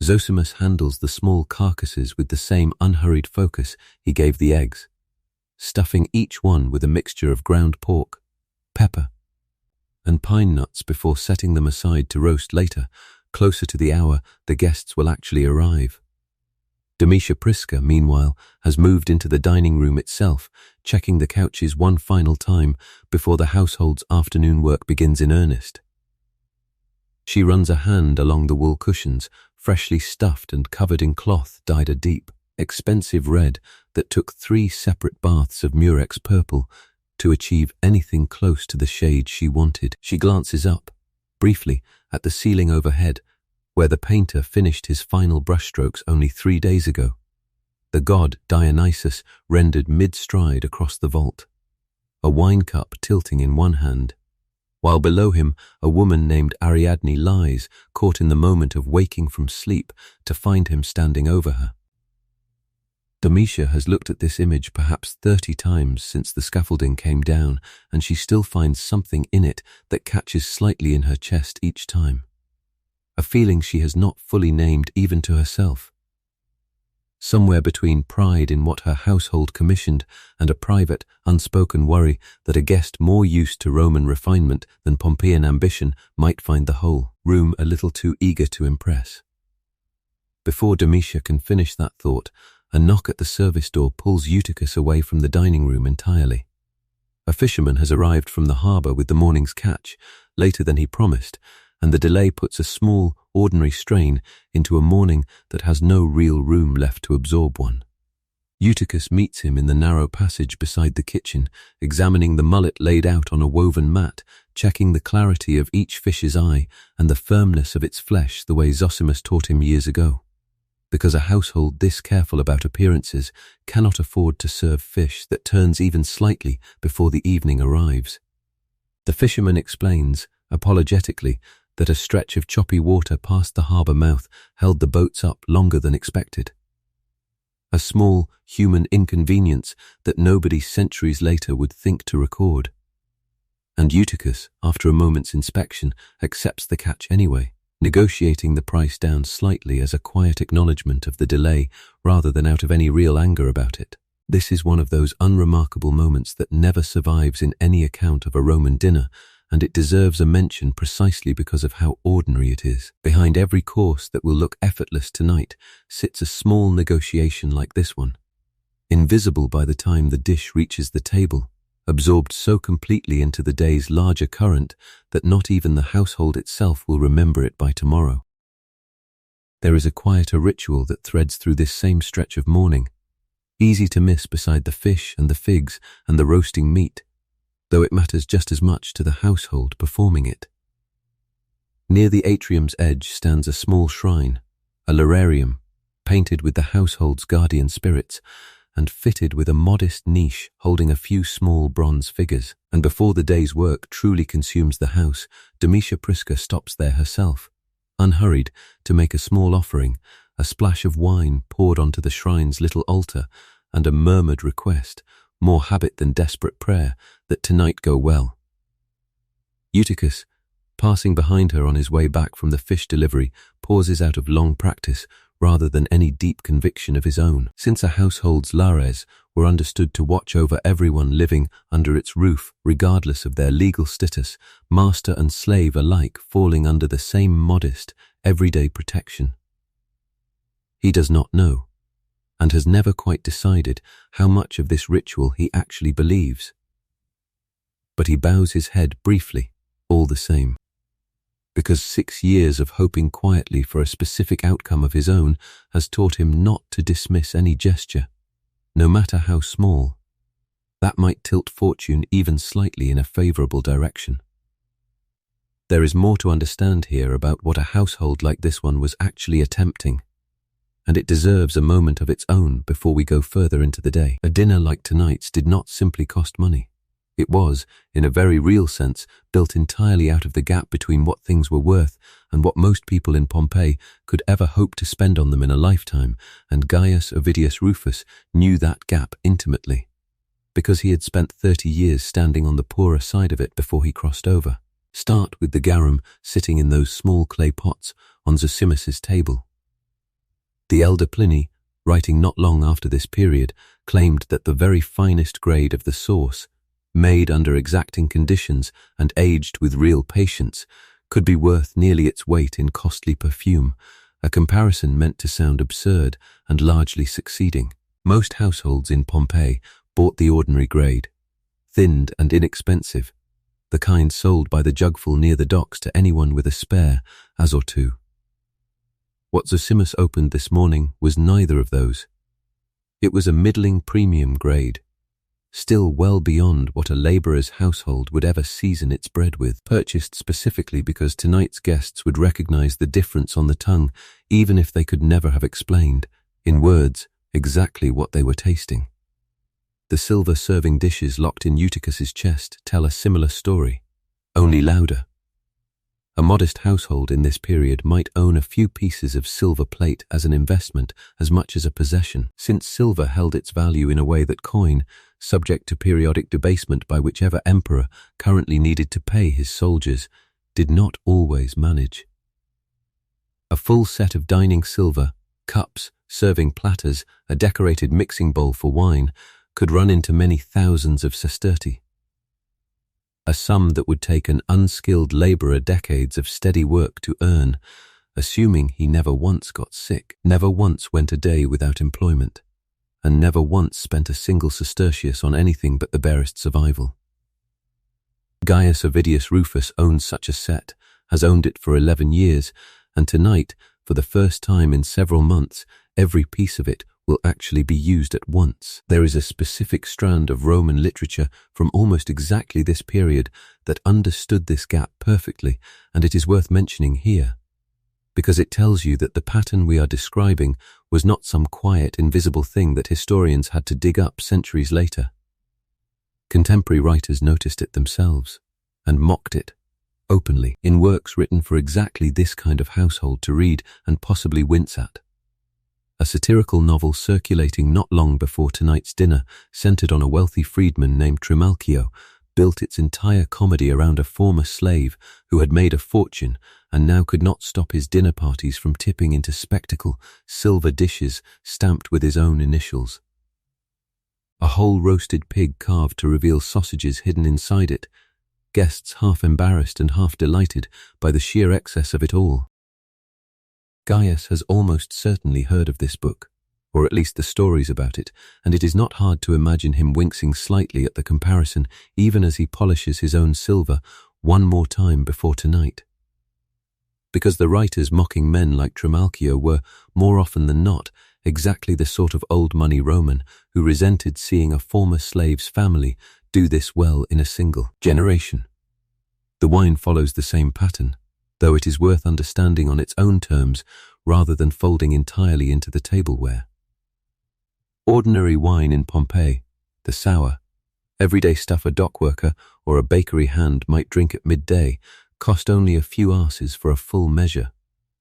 Zosimus handles the small carcasses with the same unhurried focus he gave the eggs, stuffing each one with a mixture of ground pork, pepper, and pine nuts before setting them aside to roast later, closer to the hour the guests will actually arrive. Domitia Prisca, meanwhile, has moved into the dining room itself, checking the couches one final time before the household's afternoon work begins in earnest. She runs a hand along the wool cushions, freshly stuffed and covered in cloth dyed a deep, expensive red that took 3 separate baths of murex purple to achieve anything close to the shade she wanted. She glances up, briefly, at the ceiling overhead, where the painter finished his final brushstrokes only 3 days ago. The god Dionysus rendered mid-stride across the vault, a wine cup tilting in one hand, while below him a woman named Ariadne lies, caught in the moment of waking from sleep to find him standing over her. Domitia has looked at this image perhaps 30 times since the scaffolding came down, and she still finds something in it that catches slightly in her chest each time. A feeling she has not fully named even to herself. Somewhere between pride in what her household commissioned and a private, unspoken worry that a guest more used to Roman refinement than Pompeian ambition might find the whole room a little too eager to impress. Before Domitia can finish that thought, a knock at the service door pulls Eutychus away from the dining room entirely. A fisherman has arrived from the harbour with the morning's catch, later than he promised, and the delay puts a small, ordinary strain into a morning that has no real room left to absorb one. Eutychus meets him in the narrow passage beside the kitchen, examining the mullet laid out on a woven mat, checking the clarity of each fish's eye and the firmness of its flesh the way Zosimus taught him years ago. Because a household this careful about appearances cannot afford to serve fish that turns even slightly before the evening arrives. The fisherman explains, apologetically, that a stretch of choppy water past the harbour mouth held the boats up longer than expected. A small, human inconvenience that nobody centuries later would think to record. And Eutychus, after a moment's inspection, accepts the catch anyway, negotiating the price down slightly as a quiet acknowledgement of the delay rather than out of any real anger about it. This is one of those unremarkable moments that never survives in any account of a Roman dinner, and it deserves a mention precisely because of how ordinary it is. Behind every course that will look effortless tonight sits a small negotiation like this one, invisible by the time the dish reaches the table, absorbed so completely into the day's larger current that not even the household itself will remember it by tomorrow. There is a quieter ritual that threads through this same stretch of morning, easy to miss beside the fish and the figs and the roasting meat, though it matters just as much to the household performing it. Near the atrium's edge stands a small shrine, a lararium, painted with the household's guardian spirits, and fitted with a modest niche holding a few small bronze figures. And before the day's work truly consumes the house, Demetia Prisca stops there herself, unhurried, to make a small offering, a splash of wine poured onto the shrine's little altar, and a murmured request, more habit than desperate prayer, that tonight go well. Eutychus, passing behind her on his way back from the fish delivery, pauses out of long practice rather than any deep conviction of his own. Since a household's lares were understood to watch over everyone living under its roof, regardless of their legal status, master and slave alike falling under the same modest, everyday protection. He does not know, and has never quite decided how much of this ritual he actually believes. But he bows his head briefly, all the same. Because 6 years of hoping quietly for a specific outcome of his own has taught him not to dismiss any gesture, no matter how small, that might tilt fortune even slightly in a favorable direction. There is more to understand here about what a household like this one was actually attempting, and it deserves a moment of its own before we go further into the day. A dinner like tonight's did not simply cost money. It was, in a very real sense, built entirely out of the gap between what things were worth and what most people in Pompeii could ever hope to spend on them in a lifetime, and Gaius Ovidius Rufus knew that gap intimately, because he had spent 30 years standing on the poorer side of it before he crossed over. Start with the garum sitting in those small clay pots on Zosimus's table. The elder Pliny, writing not long after this period, claimed that the very finest grade of the sauce, made under exacting conditions and aged with real patience, could be worth nearly its weight in costly perfume, a comparison meant to sound absurd and largely succeeding. Most households in Pompeii bought the ordinary grade, thinned and inexpensive, the kind sold by the jugful near the docks to anyone with a spare as or two. What Zosimus opened this morning was neither of those. It was a middling premium grade, still well beyond what a labourer's household would ever season its bread with, purchased specifically because tonight's guests would recognise the difference on the tongue, even if they could never have explained, in words, exactly what they were tasting. The silver serving dishes locked in Eutychus's chest tell a similar story, only louder. A modest household in this period might own a few pieces of silver plate as an investment as much as a possession, since silver held its value in a way that coin, subject to periodic debasement by whichever emperor currently needed to pay his soldiers, did not always manage. A full set of dining silver, cups, serving platters, a decorated mixing bowl for wine, could run into many thousands of sesterti. A sum that would take an unskilled labourer decades of steady work to earn, assuming he never once got sick, never once went a day without employment, and never once spent a single sestertius on anything but the barest survival. Gaius Ovidius Rufus owns such a set, has owned it for 11 years, and tonight, for the first time in several months, every piece of it will actually be used at once. There is a specific strand of Roman literature from almost exactly this period that understood this gap perfectly, and it is worth mentioning here, because it tells you that the pattern we are describing was not some quiet, invisible thing that historians had to dig up centuries later. Contemporary writers noticed it themselves, and mocked it, openly, in works written for exactly this kind of household to read and possibly wince at. A satirical novel circulating not long before tonight's dinner, centered on a wealthy freedman named Trimalchio, built its entire comedy around a former slave who had made a fortune and now could not stop his dinner parties from tipping into spectacle silver dishes stamped with his own initials. A whole roasted pig carved to reveal sausages hidden inside it, guests half embarrassed and half delighted by the sheer excess of it all. Gaius has almost certainly heard of this book, or at least the stories about it, and it is not hard to imagine him wincing slightly at the comparison even as he polishes his own silver one more time before tonight. Because the writers mocking men like Trimalchio were, more often than not, exactly the sort of old-money Roman who resented seeing a former slave's family do this well in a single generation. The wine follows the same pattern, though it is worth understanding on its own terms rather than folding entirely into the tableware. Ordinary wine in Pompeii, the sour, everyday stuff a dockworker or a bakery hand might drink at midday, cost only a few arses for a full measure,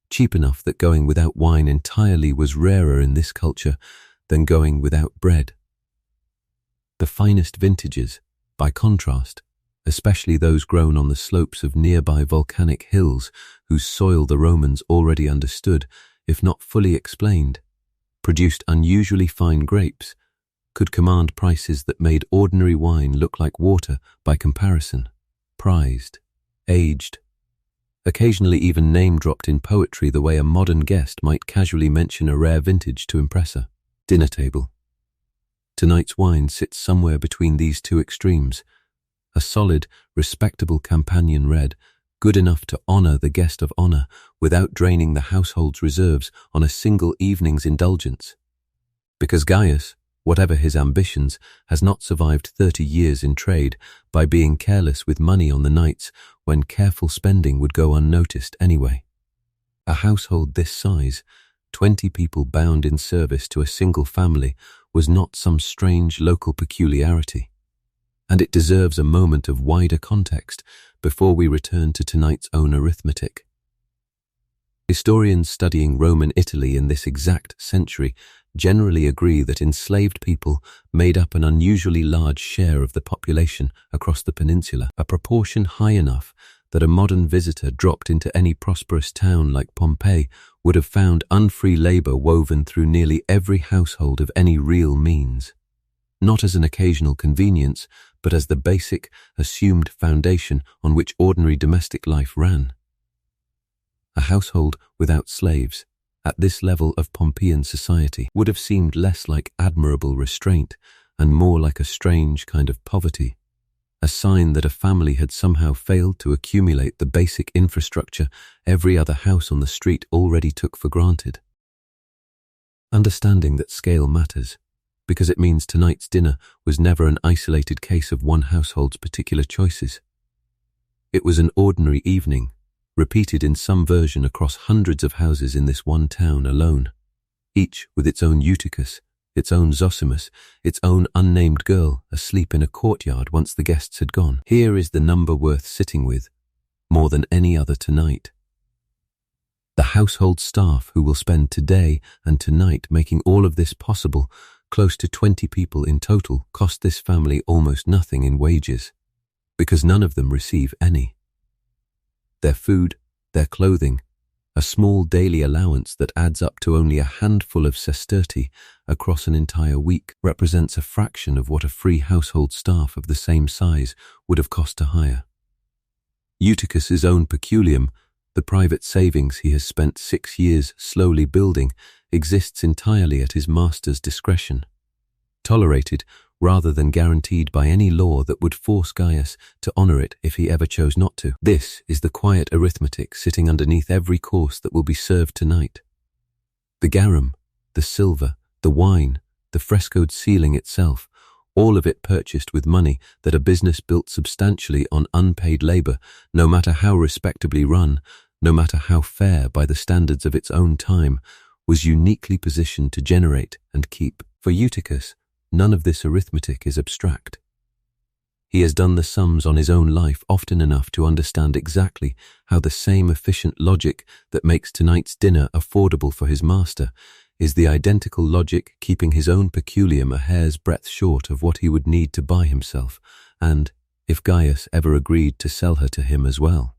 cheap enough that going without wine entirely was rarer in this culture than going without bread. The finest vintages, by contrast, especially those grown on the slopes of nearby volcanic hills whose soil the Romans already understood, if not fully explained, produced unusually fine grapes, could command prices that made ordinary wine look like water by comparison, prized, aged, occasionally even name-dropped in poetry the way a modern guest might casually mention a rare vintage to impress her. Dinner table. Tonight's wine sits somewhere between these two extremes, a solid, respectable Campanian red, good enough to honor the guest of honor without draining the household's reserves on a single evening's indulgence. Because Gaius, whatever his ambitions, has not survived 30 years in trade by being careless with money on the nights when careful spending would go unnoticed anyway. A household this size, 20 people bound in service to a single family, was not some strange local peculiarity, and it deserves a moment of wider context before we return to tonight's own arithmetic. Historians studying Roman Italy in this exact century generally agree that enslaved people made up an unusually large share of the population across the peninsula, a proportion high enough that a modern visitor dropped into any prosperous town like Pompeii would have found unfree labor woven through nearly every household of any real means, not as an occasional convenience, but as the basic, assumed foundation on which ordinary domestic life ran. A household without slaves, at this level of Pompeian society, would have seemed less like admirable restraint and more like a strange kind of poverty, a sign that a family had somehow failed to accumulate the basic infrastructure every other house on the street already took for granted. Understanding that scale matters, because it means tonight's dinner was never an isolated case of one household's particular choices. It was an ordinary evening, repeated in some version across hundreds of houses in this one town alone, each with its own Eutychus, its own Zosimus, its own unnamed girl asleep in a courtyard once the guests had gone. Here is the number worth sitting with, more than any other tonight. The household staff who will spend today and tonight making all of this possible, close to 20 people in total, cost this family almost nothing in wages, because none of them receive any. Their food, their clothing, a small daily allowance that adds up to only a handful of sesterti across an entire week, represents a fraction of what a free household staff of the same size would have cost to hire. Eutychus's own peculium, the private savings he has spent 6 years slowly building, exists entirely at his master's discretion, tolerated rather than guaranteed by any law that would force Gaius to honor it if he ever chose not to. This is the quiet arithmetic sitting underneath every course that will be served tonight. The garum, the silver, the wine, the frescoed ceiling itself, all of it purchased with money that a business built substantially on unpaid labor, no matter how respectably run, no matter how fair by the standards of its own time, was uniquely positioned to generate and keep. For Eutychus, none of this arithmetic is abstract. He has done the sums on his own life often enough to understand exactly how the same efficient logic that makes tonight's dinner affordable for his master is the identical logic keeping his own peculium a hair's breadth short of what he would need to buy himself, and, if Gaius ever agreed to sell her to him as well.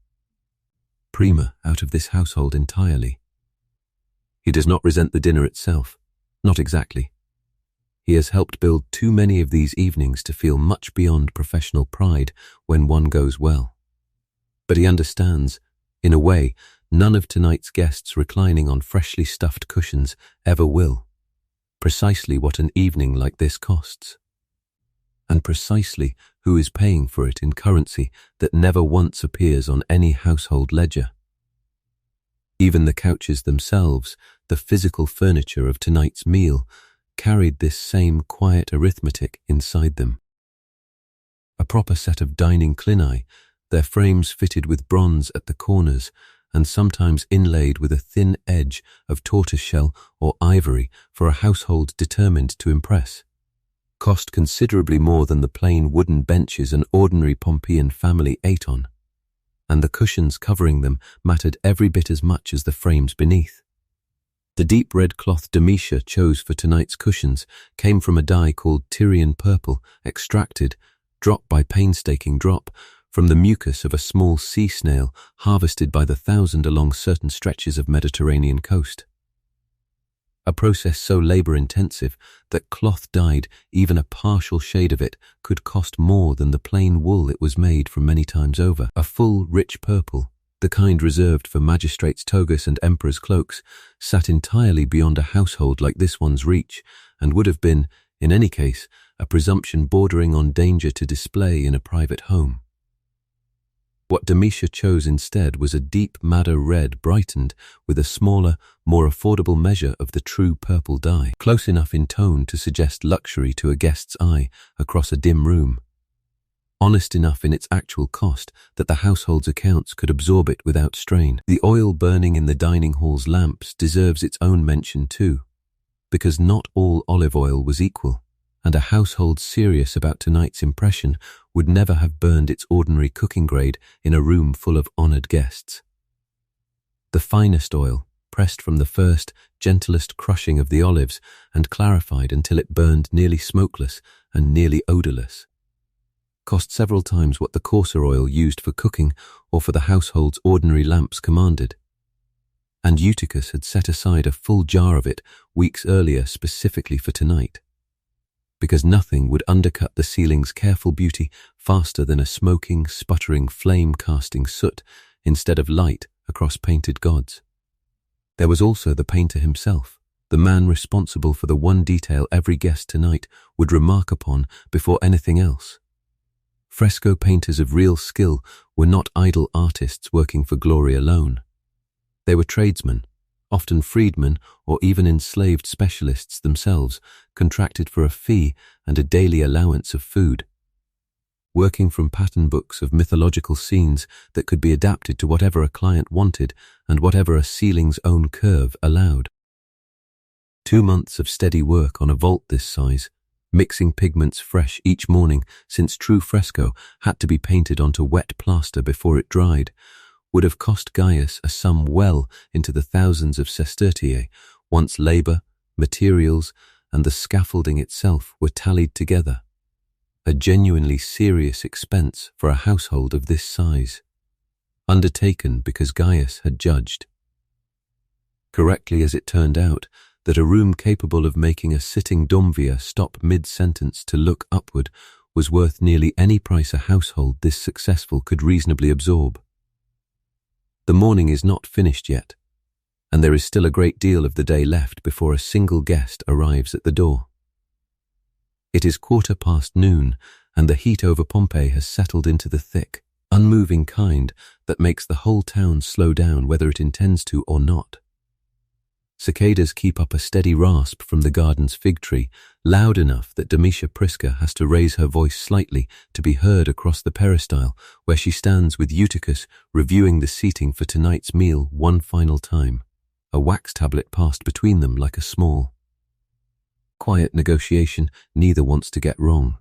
Prima out of this household entirely. He does not resent the dinner itself, not exactly. He has helped build too many of these evenings to feel much beyond professional pride when one goes well. But he understands, in a way, none of tonight's guests reclining on freshly stuffed cushions ever will. precisely what an evening like this costs, and precisely who is paying for it in currency that never once appears on any household ledger. Even the couches themselves, the physical furniture of tonight's meal, carried this same quiet arithmetic inside them. A proper set of dining clini, their frames fitted with bronze at the corners and sometimes inlaid with a thin edge of tortoiseshell or ivory for a household determined to impress, cost considerably more than the plain wooden benches an ordinary Pompeian family ate on, and the cushions covering them mattered every bit as much as the frames beneath. The deep red cloth Demetia chose for tonight's cushions came from a dye called Tyrian purple, extracted, drop by painstaking drop, from the mucus of a small sea snail harvested by the thousand along certain stretches of Mediterranean coast. A process so labor-intensive that cloth dyed even a partial shade of it could cost more than the plain wool it was made from many times over. A full, rich purple, the kind reserved for magistrates' togas and emperors' cloaks, sat entirely beyond a household like this one's reach, and would have been, in any case, a presumption bordering on danger to display in a private home. What Demetia chose instead was a deep madder red brightened with a smaller, more affordable measure of the true purple dye, close enough in tone to suggest luxury to a guest's eye across a dim room, honest enough in its actual cost that the household's accounts could absorb it without strain. The oil burning in the dining hall's lamps deserves its own mention too, because not all olive oil was equal, and a household serious about tonight's impression would never have burned its ordinary cooking grade in a room full of honored guests. The finest oil, pressed from the first, gentlest crushing of the olives and clarified until it burned nearly smokeless and nearly odorless, cost several times what the coarser oil used for cooking or for the household's ordinary lamps commanded. And Eutychus had set aside a full jar of it weeks earlier specifically for tonight, because nothing would undercut the ceiling's careful beauty faster than a smoking, sputtering flame casting soot instead of light across painted gods. There was also the painter himself, the man responsible for the one detail every guest tonight would remark upon before anything else. Fresco painters of real skill were not idle artists working for glory alone. They were tradesmen, often freedmen or even enslaved specialists themselves, contracted for a fee and a daily allowance of food, working from pattern books of mythological scenes that could be adapted to whatever a client wanted and whatever a ceiling's own curve allowed. 2 months of steady work on a vault this size, mixing pigments fresh each morning since true fresco had to be painted onto wet plaster before it dried, would have cost Gaius a sum well into the thousands of sestertiae once labor, materials, and the scaffolding itself were tallied together. A genuinely serious expense for a household of this size, undertaken because Gaius had judged, correctly as it turned out, that a room capable of making a sitting Domvia stop mid-sentence to look upward was worth nearly any price a household this successful could reasonably absorb. The morning is not finished yet, and there is still a great deal of the day left before a single guest arrives at the door. It is noon, and the heat over Pompeii has settled into the thick, unmoving kind that makes the whole town slow down whether it intends to or not. Cicadas keep up a steady rasp from the garden's fig tree, loud enough that Demetia Prisca has to raise her voice slightly to be heard across the peristyle, where she stands with Eutychus reviewing the seating for tonight's meal one final time, a wax tablet passed between them like a small, quiet negotiation neither wants to get wrong.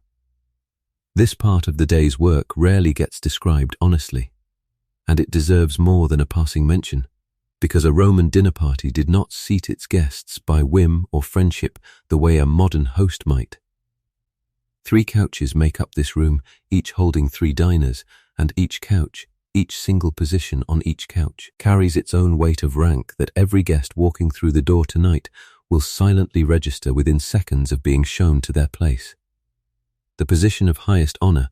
This part of the day's work rarely gets described honestly, and it deserves more than a passing mention, because a Roman dinner party did not seat its guests by whim or friendship the way a modern host might. 3 couches make up this room, each holding 3 diners, and each couch, each single position on each couch, carries its own weight of rank that every guest walking through the door tonight will silently register within seconds of being shown to their place. The position of highest honor,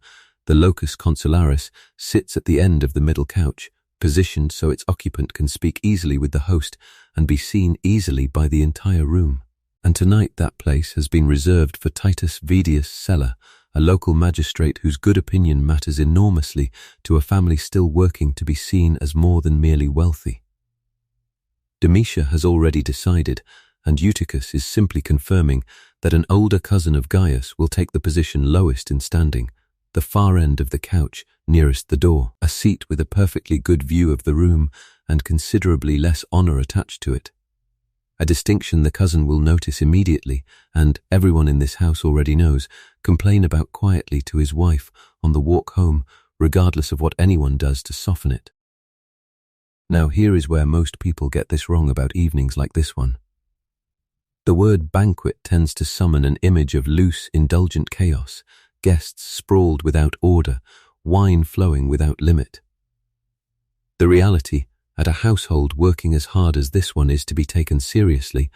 the locus consularis, sits at the end of the middle couch, positioned so its occupant can speak easily with the host and be seen easily by the entire room. And tonight that place has been reserved for Titus Vedius Seller, a local magistrate whose good opinion matters enormously to a family still working to be seen as more than merely wealthy. Demetia has already decided, and Eutychus is simply confirming that an older cousin of Gaius will take the position lowest in standing, the far end of the couch nearest the door, a seat with a perfectly good view of the room and considerably less honor attached to it. A distinction the cousin will notice immediately, and everyone in this house already knows, complain about quietly to his wife on the walk home, regardless of what anyone does to soften it. Now here is where most people get this wrong about evenings like this one. The word banquet tends to summon an image of loose, indulgent chaos, guests sprawled without order, wine flowing without limit. The reality, at a household working as hard as this one is to be taken seriously,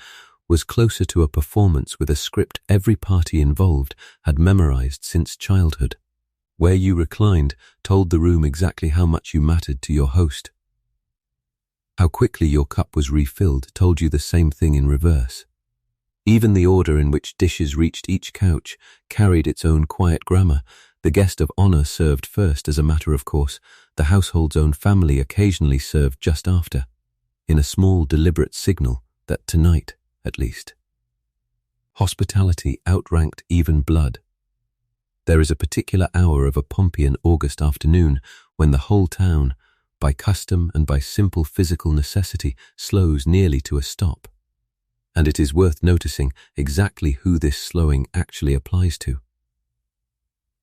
was closer to a performance with a script every party involved had memorized since childhood. Where you reclined told the room exactly how much you mattered to your host. How quickly your cup was refilled told you the same thing in reverse. Even the order in which dishes reached each couch carried its own quiet grammar. The guest of honor served first as a matter of course, the household's own family occasionally served just after, in a small deliberate signal that tonight, at least, hospitality outranked even blood. There is a particular hour of a Pompeian August afternoon when the whole town, by custom and by simple physical necessity, slows nearly to a stop. And it is worth noticing exactly who this slowing actually applies to.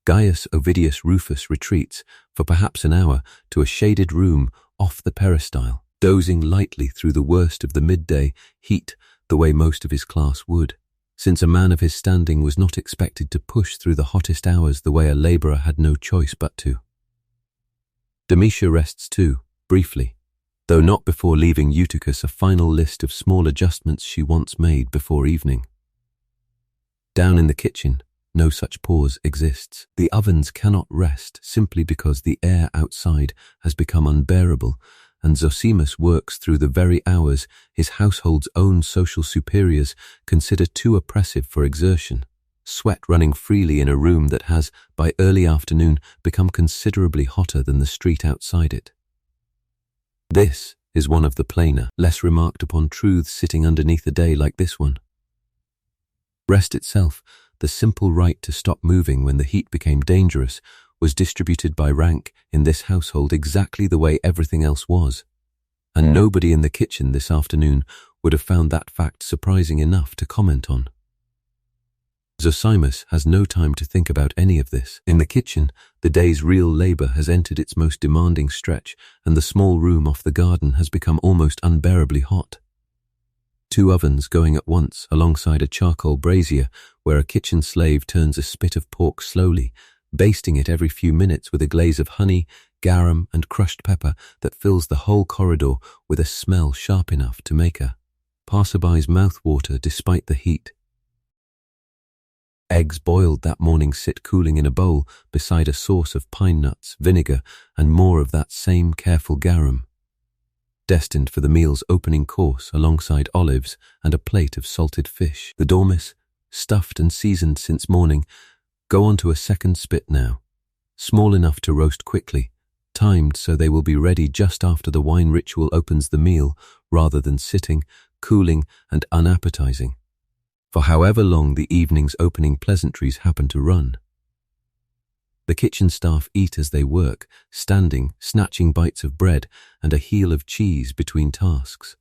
Gaius Ovidius Rufus retreats, for perhaps an hour, to a shaded room off the peristyle, dozing lightly through the worst of the midday heat the way most of his class would, since a man of his standing was not expected to push through the hottest hours the way a labourer had no choice but to. Demetia rests too, briefly, though not before leaving Eutychus a final list of small adjustments she once made before evening. Down in the kitchen, no such pause exists. The ovens cannot rest simply because the air outside has become unbearable, and Zosimus works through the very hours his household's own social superiors consider too oppressive for exertion, sweat running freely in a room that has, by early afternoon, become considerably hotter than the street outside it. This is one of the plainer, less remarked upon truths sitting underneath a day like this one. Rest itself, the simple right to stop moving when the heat became dangerous, was distributed by rank in this household exactly the way everything else was, and nobody in the kitchen this afternoon would have found that fact surprising enough to comment on. Zosimus has no time to think about any of this. In the kitchen, the day's real labour has entered its most demanding stretch, and the small room off the garden has become almost unbearably hot. 2 ovens going at once alongside a charcoal brazier where a kitchen slave turns a spit of pork slowly, basting it every few minutes with a glaze of honey, garum and crushed pepper that fills the whole corridor with a smell sharp enough to make a passerby's mouth water despite the heat. Eggs boiled that morning sit cooling in a bowl beside a sauce of pine nuts, vinegar and more of that same careful garum, destined for the meal's opening course alongside olives and a plate of salted fish. The dormice, stuffed and seasoned since morning, go onto a second spit now, small enough to roast quickly, timed so they will be ready just after the wine ritual opens the meal rather than sitting, cooling and unappetizing, for however long the evening's opening pleasantries happen to run. The kitchen staff eat as they work, standing, snatching bites of bread and a heel of cheese between tasks,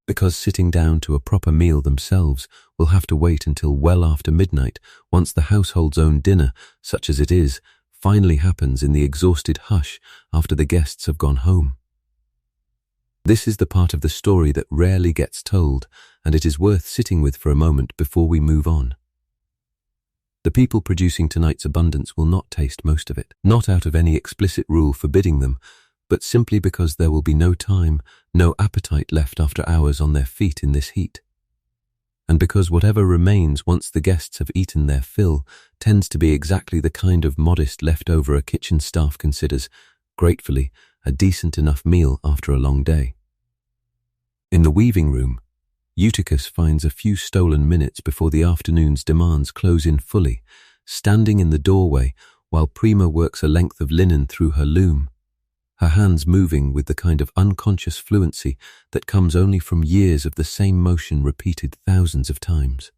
because sitting down to a proper meal themselves will have to wait until well after midnight once the household's own dinner, such as it is, finally happens in the exhausted hush after the guests have gone home. This is the part of the story that rarely gets told, and it is worth sitting with for a moment before we move on. The people producing tonight's abundance will not taste most of it, not out of any explicit rule forbidding them, but simply because there will be no time, no appetite left after hours on their feet in this heat. And because whatever remains once the guests have eaten their fill tends to be exactly the kind of modest leftover a kitchen staff considers, gratefully, a decent enough meal after a long day. In the weaving room, Eutychus finds a few stolen minutes before the afternoon's demands close in fully, standing in the doorway while Prima works a length of linen through her loom, her hands moving with the kind of unconscious fluency that comes only from years of the same motion repeated thousands of times.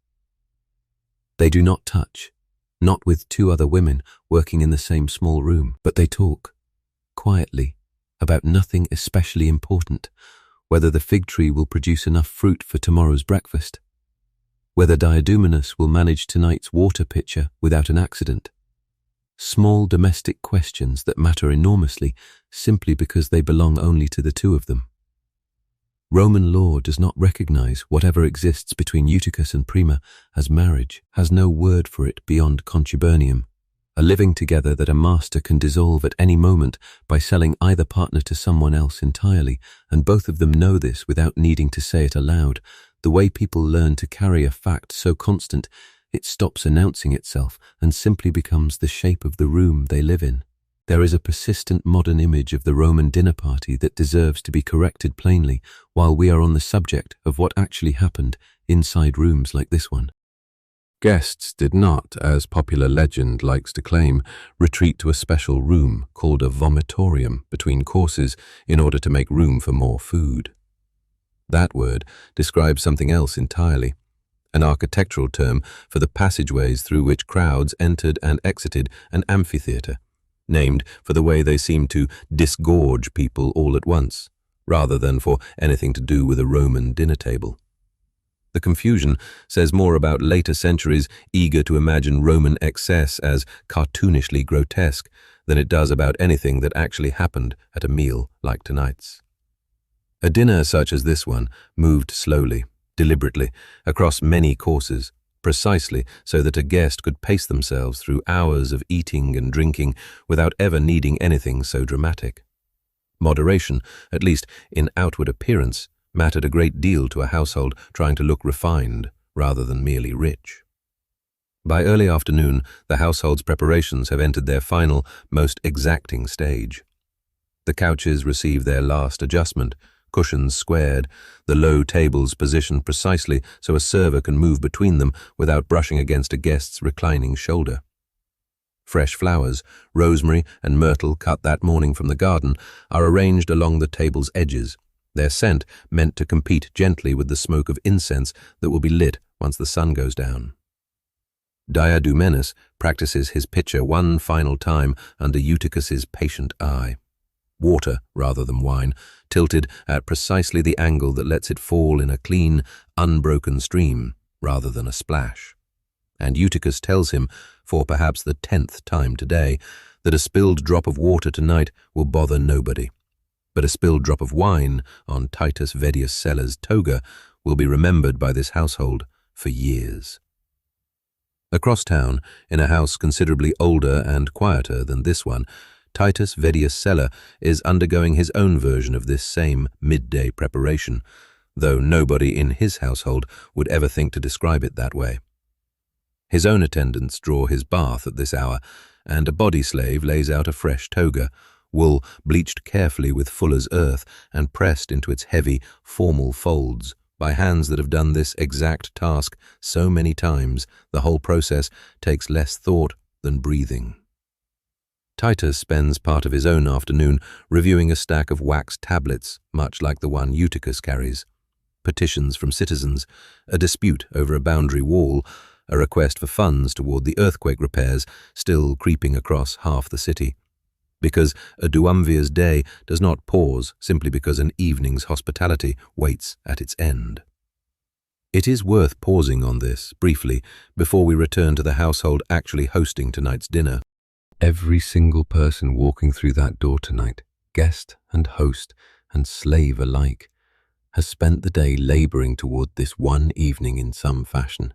They do not touch, not with two other women working in the same small room, but they talk, quietly, about nothing especially important, whether the fig tree will produce enough fruit for tomorrow's breakfast, whether Diadumenus will manage tonight's water pitcher without an accident. Small domestic questions that matter enormously simply because they belong only to the two of them. Roman law does not recognize whatever exists between Eutychus and Prima as marriage, has no word for it beyond contubernium, a living together that a master can dissolve at any moment by selling either partner to someone else entirely, and both of them know this without needing to say it aloud, the way people learn to carry a fact so constant it stops announcing itself and simply becomes the shape of the room they live in. There is a persistent modern image of the Roman dinner party that deserves to be corrected plainly while we are on the subject of what actually happened inside rooms like this one. Guests did not, as popular legend likes to claim, retreat to a special room called a vomitorium between courses in order to make room for more food. That word describes something else entirely, an architectural term for the passageways through which crowds entered and exited an amphitheatre, named for the way they seemed to disgorge people all at once, rather than for anything to do with a Roman dinner table. The confusion says more about later centuries eager to imagine Roman excess as cartoonishly grotesque than it does about anything that actually happened at a meal like tonight's. A dinner such as this one moved slowly, deliberately, across many courses, precisely so that a guest could pace themselves through hours of eating and drinking without ever needing anything so dramatic. Moderation, at least in outward appearance, mattered a great deal to a household trying to look refined rather than merely rich. By early afternoon, the household's preparations have entered their final, most exacting stage. The couches receive their last adjustment, cushions squared, the low tables positioned precisely so a server can move between them without brushing against a guest's reclining shoulder. Fresh flowers, rosemary and myrtle cut that morning from the garden, are arranged along the table's edges, their scent meant to compete gently with the smoke of incense that will be lit once the sun goes down. Diadumenus practices his pitcher one final time under Eutychus's patient eye. Water, rather than wine, tilted at precisely the angle that lets it fall in a clean, unbroken stream, rather than a splash. And Eutychus tells him, for perhaps the 10th time today, that a spilled drop of water tonight will bother nobody. But a spilled drop of wine on Titus Vedius Cella's toga will be remembered by this household for years. Across town, in a house considerably older and quieter than this one, Titus Vedius Cella is undergoing his own version of this same midday preparation, though nobody in his household would ever think to describe it that way. His own attendants draw his bath at this hour, and a body slave lays out a fresh toga, wool bleached carefully with fuller's earth and pressed into its heavy, formal folds by hands that have done this exact task so many times the whole process takes less thought than breathing. Titus spends part of his own afternoon reviewing a stack of wax tablets, much like the one Eutychus carries. Petitions from citizens, a dispute over a boundary wall, a request for funds toward the earthquake repairs still creeping across half the city. Because a duumvir's day does not pause simply because an evening's hospitality waits at its end. It is worth pausing on this, briefly, before we return to the household actually hosting tonight's dinner. Every single person walking through that door tonight, guest and host and slave alike, has spent the day laboring toward this one evening in some fashion,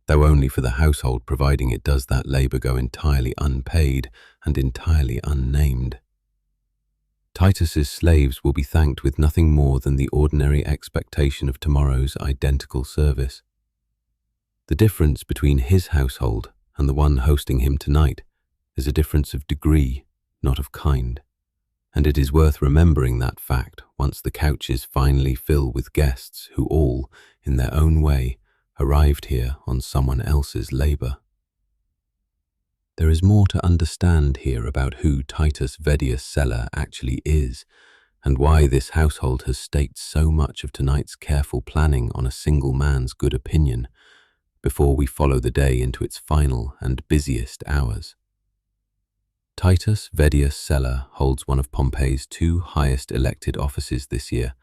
though only for the household, providing it does that labor go entirely unpaid and entirely unnamed. Titus's slaves will be thanked with nothing more than the ordinary expectation of tomorrow's identical service. The difference between his household and the one hosting him tonight is a difference of degree, not of kind, And it is worth remembering that fact once the couches finally fill with guests who all, in their own way, arrived here on someone else's labor. There is more to understand here about who Titus Vedius Sella actually is, and why this household has staked so much of tonight's careful planning on a single man's good opinion, before we follow the day into its final and busiest hours. Titus Vedius Sella holds one of Pompey's two highest elected offices this year,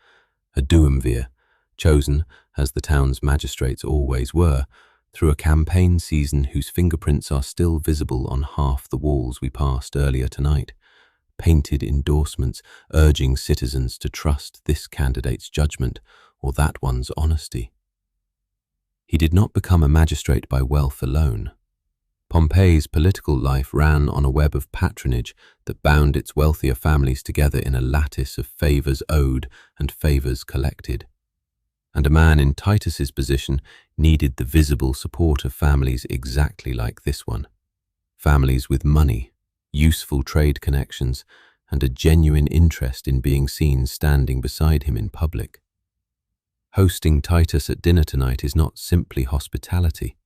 a duumvir, chosen, as the town's magistrates always were, through a campaign season whose fingerprints are still visible on half the walls we passed earlier tonight, painted endorsements urging citizens to trust this candidate's judgment or that one's honesty. He did not become a magistrate by wealth alone. Pompey's political life ran on a web of patronage that bound its wealthier families together in a lattice of favors owed and favors collected. And a man in Titus's position needed the visible support of families exactly like this one. Families with money, useful trade connections, and a genuine interest in being seen standing beside him in public. Hosting Titus at dinner tonight is not simply hospitality.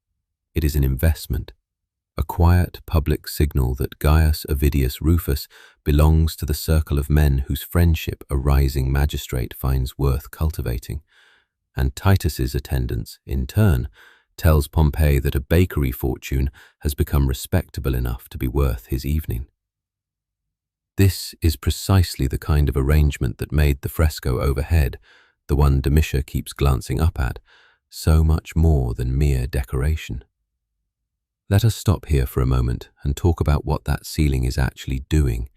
It is an investment, a quiet public signal that Gaius Ovidius Rufus belongs to the circle of men whose friendship a rising magistrate finds worth cultivating. And Titus's attendance, in turn, tells Pompey that a bakery fortune has become respectable enough to be worth his evening. This is precisely the kind of arrangement that made the fresco overhead, the one Domitia keeps glancing up at, so much more than mere decoration. Let us stop here for a moment and talk about what that ceiling is actually doing,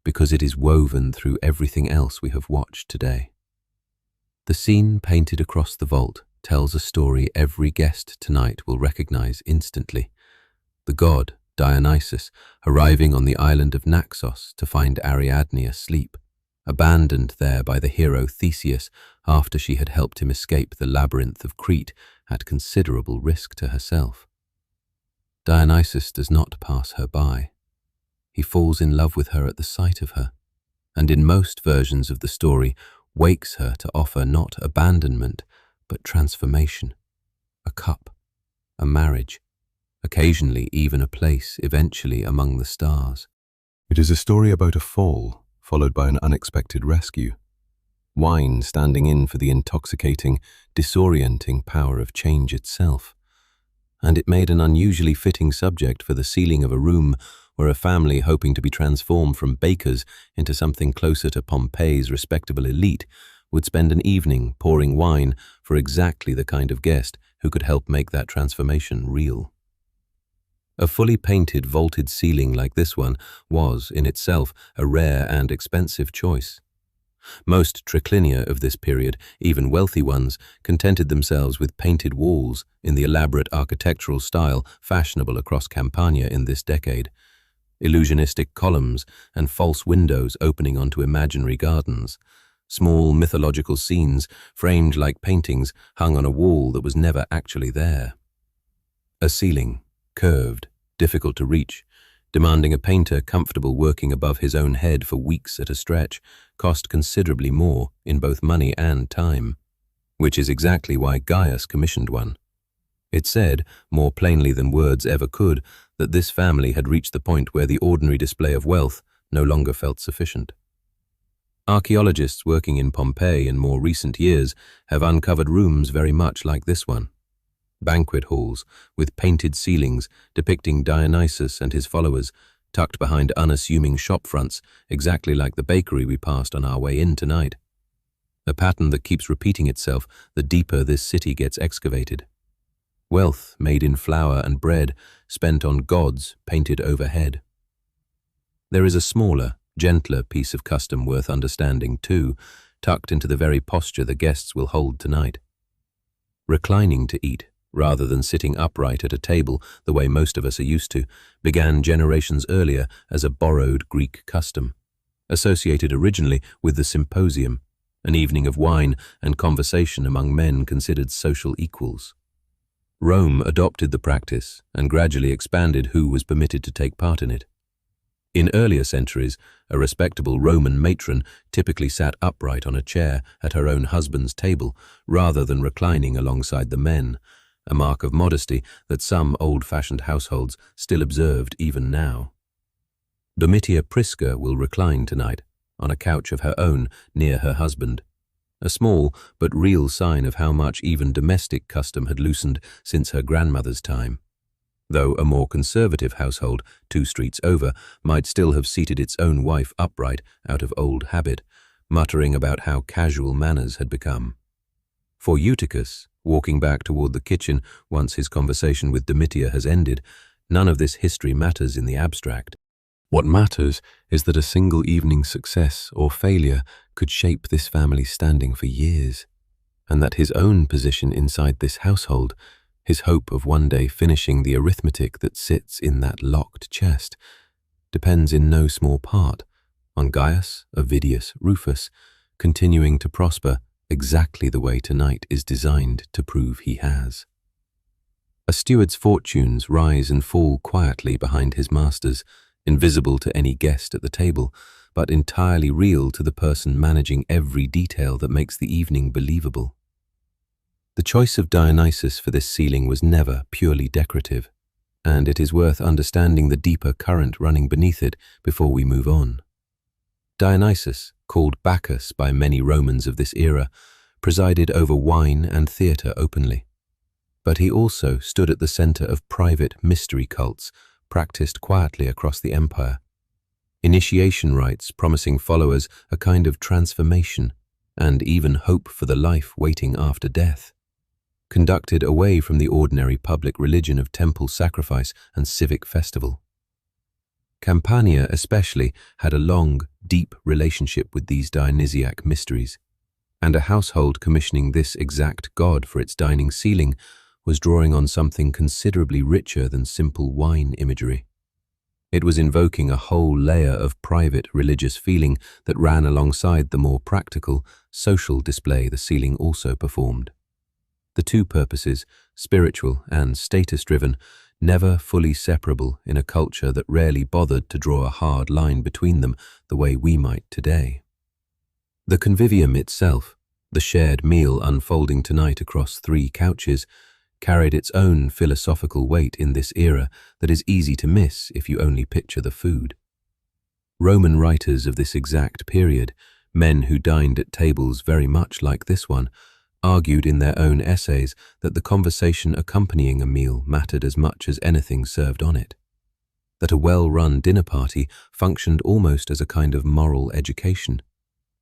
because it is woven through everything else we have watched today. The scene painted across the vault tells a story every guest tonight will recognize instantly. The god, Dionysus, arriving on the island of Naxos to find Ariadne asleep, abandoned there by the hero Theseus after she had helped him escape the labyrinth of Crete at considerable risk to herself. Dionysus does not pass her by. He falls in love with her at the sight of her, and in most versions of the story wakes her to offer not abandonment, but transformation, a cup, a marriage, occasionally even a place eventually among the stars. It is a story about a fall, followed by an unexpected rescue. Wine standing in for the intoxicating, disorienting power of change itself. And it made an unusually fitting subject for the ceiling of a room where a family hoping to be transformed from bakers into something closer to Pompey's respectable elite would spend an evening pouring wine for exactly the kind of guest who could help make that transformation real. A fully painted vaulted ceiling like this one was, in itself, a rare and expensive choice. Most triclinia of this period, even wealthy ones, contented themselves with painted walls in the elaborate architectural style fashionable across Campania in this decade. Illusionistic columns and false windows opening onto imaginary gardens. Small mythological scenes, framed like paintings, hung on a wall that was never actually there. A ceiling, curved, difficult to reach, demanding a painter comfortable working above his own head for weeks at a stretch, cost considerably more in both money and time, which is exactly why Gaius commissioned one. It said, more plainly than words ever could, that this family had reached the point where the ordinary display of wealth no longer felt sufficient. Archaeologists working in Pompeii in more recent years have uncovered rooms very much like this one. Banquet halls with painted ceilings depicting Dionysus and his followers, tucked behind unassuming shop fronts, exactly like the bakery we passed on our way in tonight. A pattern that keeps repeating itself the deeper this city gets excavated. Wealth made in flour and bread, spent on gods painted overhead. There is a smaller, gentler piece of custom worth understanding too, tucked into the very posture the guests will hold tonight. Reclining to eat, rather than sitting upright at a table the way most of us are used to, began generations earlier as a borrowed Greek custom, associated originally with the symposium, an evening of wine and conversation among men considered social equals. Rome adopted the practice and gradually expanded who was permitted to take part in it. In earlier centuries, a respectable Roman matron typically sat upright on a chair at her own husband's table rather than reclining alongside the men, a mark of modesty that some old-fashioned households still observed even now. Domitia Prisca will recline tonight, on a couch of her own near her husband, a small but real sign of how much even domestic custom had loosened since her grandmother's time. Though a more conservative household, 2 streets over, might still have seated its own wife upright out of old habit, muttering about how casual manners had become. For Eutychus, walking back toward the kitchen once his conversation with Domitia has ended, none of this history matters in the abstract. What matters is that a single evening's success or failure could shape this family's standing for years, and that his own position inside this household, his hope of one day finishing the arithmetic that sits in that locked chest, depends in no small part on Gaius Ovidius Rufus continuing to prosper exactly the way tonight is designed to prove he has. A steward's fortunes rise and fall quietly behind his master's, invisible to any guest at the table, but entirely real to the person managing every detail that makes the evening believable. The choice of Dionysus for this ceiling was never purely decorative, and it is worth understanding the deeper current running beneath it before we move on. Dionysus, called Bacchus by many Romans of this era, presided over wine and theatre openly. But he also stood at the center of private mystery cults practiced quietly across the empire. Initiation rites promising followers a kind of transformation and even hope for the life waiting after death, conducted away from the ordinary public religion of temple sacrifice and civic festival. Campania especially had a long, deep relationship with these Dionysiac mysteries, and a household commissioning this exact god for its dining ceiling was drawing on something considerably richer than simple wine imagery. It was invoking a whole layer of private religious feeling that ran alongside the more practical, social display the ceiling also performed. The two purposes, spiritual and status-driven, never fully separable in a culture that rarely bothered to draw a hard line between them the way we might today. The convivium itself, the shared meal unfolding tonight across 3 couches, carried its own philosophical weight in this era that is easy to miss if you only picture the food. Roman writers of this exact period, men who dined at tables very much like this one, argued in their own essays that the conversation accompanying a meal mattered as much as anything served on it, that a well-run dinner party functioned almost as a kind of moral education,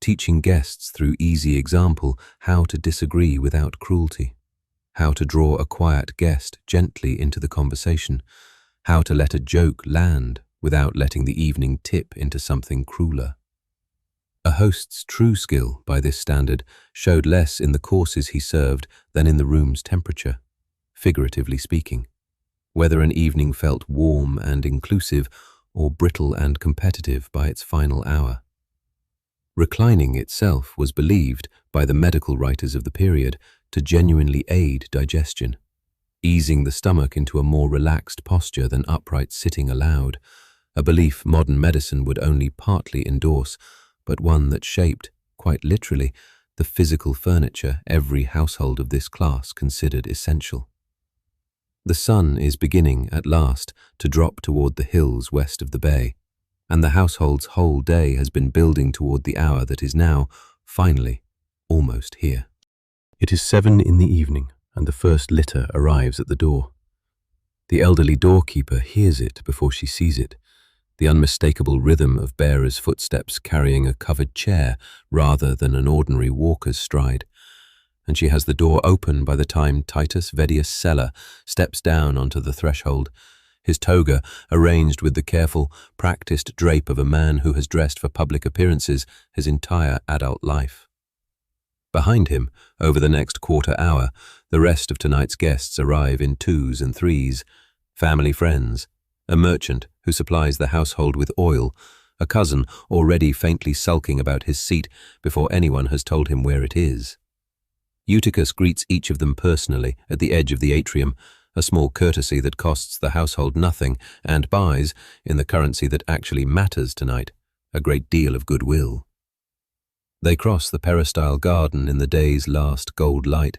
teaching guests through easy example how to disagree without cruelty, how to draw a quiet guest gently into the conversation, how to let a joke land without letting the evening tip into something crueler. A host's true skill, by this standard, showed less in the courses he served than in the room's temperature, figuratively speaking, whether an evening felt warm and inclusive or brittle and competitive by its final hour. Reclining itself was believed, by the medical writers of the period, to genuinely aid digestion, easing the stomach into a more relaxed posture than upright sitting allowed, a belief modern medicine would only partly endorse, but one that shaped, quite literally, the physical furniture every household of this class considered essential. The sun is beginning, at last, to drop toward the hills west of the bay, and the household's whole day has been building toward the hour that is now, finally, almost here. It is 7 in the evening, and the first litter arrives at the door. The elderly doorkeeper hears it before she sees it, the unmistakable rhythm of bearers' footsteps carrying a covered chair rather than an ordinary walker's stride, and she has the door open by the time Titus Vedius Celer steps down onto the threshold, his toga arranged with the careful, practiced drape of a man who has dressed for public appearances his entire adult life. Behind him, over the next quarter hour, the rest of tonight's guests arrive in 2s and 3s, family friends, a merchant who supplies the household with oil, a cousin already faintly sulking about his seat before anyone has told him where it is. Eutychus greets each of them personally at the edge of the atrium, a small courtesy that costs the household nothing and buys, in the currency that actually matters tonight, a great deal of goodwill. They cross the peristyle garden in the day's last gold light,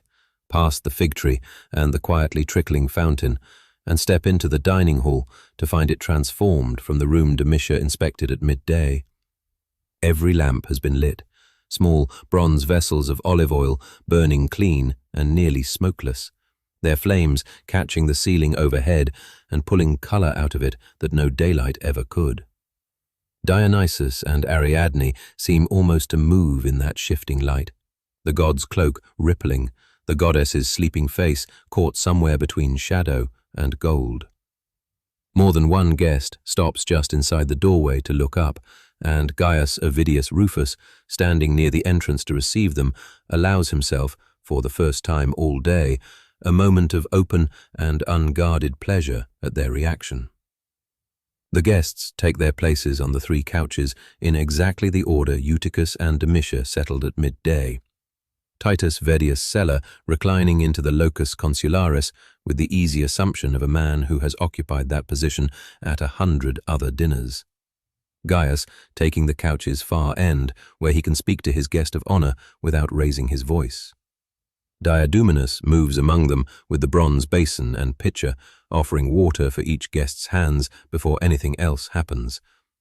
past the fig tree and the quietly trickling fountain, and step into the dining hall to find it transformed from the room Domitia inspected at midday. Every lamp has been lit, small bronze vessels of olive oil burning clean and nearly smokeless, their flames catching the ceiling overhead and pulling colour out of it that no daylight ever could. Dionysus and Ariadne seem almost to move in that shifting light, the god's cloak rippling, the goddess's sleeping face caught somewhere between shadow and gold. More than one guest stops just inside the doorway to look up, and Gaius Ovidius Rufus, standing near the entrance to receive them, allows himself, for the first time all day, a moment of open and unguarded pleasure at their reaction. The guests take their places on the 3 couches in exactly the order Eutychus and Domitia settled at midday. Titus Vedius Sella reclining into the locus consularis with the easy assumption of a man who has occupied that position at 100 other dinners. Gaius taking the couch's far end, where he can speak to his guest of honor without raising his voice. Diadumenus moves among them with the bronze basin and pitcher, offering water for each guest's hands before anything else happens,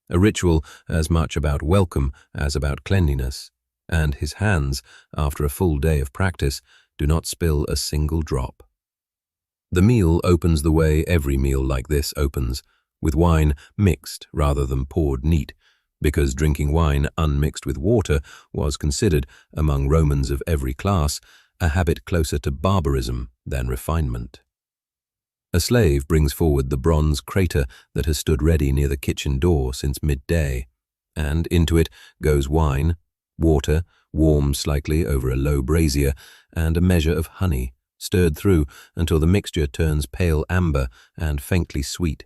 a ritual as much about welcome as about cleanliness, and his hands, after a full day of practice, do not spill a single drop. The meal opens the way every meal like this opens, with wine mixed rather than poured neat, because drinking wine unmixed with water was considered, among Romans of every class, a habit closer to barbarism than refinement. A slave brings forward the bronze crater that has stood ready near the kitchen door since midday, and into it goes wine, water, warmed slightly over a low brazier, and a measure of honey, stirred through until the mixture turns pale amber and faintly sweet,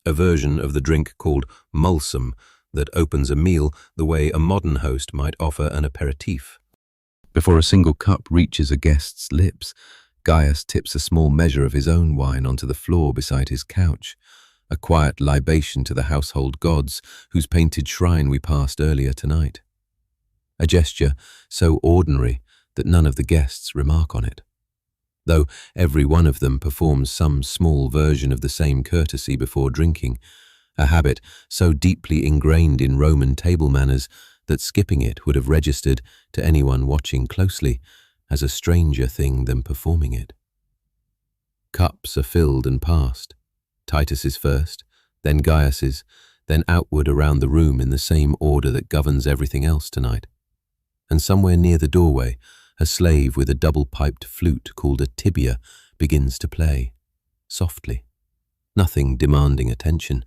a version of the drink called mulsum that opens a meal the way a modern host might offer an aperitif. Before a single cup reaches a guest's lips, Gaius tips a small measure of his own wine onto the floor beside his couch, a quiet libation to the household gods whose painted shrine we passed earlier tonight. A gesture so ordinary that none of the guests remark on it, though every one of them performs some small version of the same courtesy before drinking, a habit so deeply ingrained in Roman table manners that skipping it would have registered to anyone watching closely as a stranger thing than performing it. Cups are filled and passed, Titus's first, then Gaius's, then outward around the room in the same order that governs everything else tonight. And somewhere near the doorway, a slave with a double-piped flute called a tibia begins to play, softly, nothing demanding attention,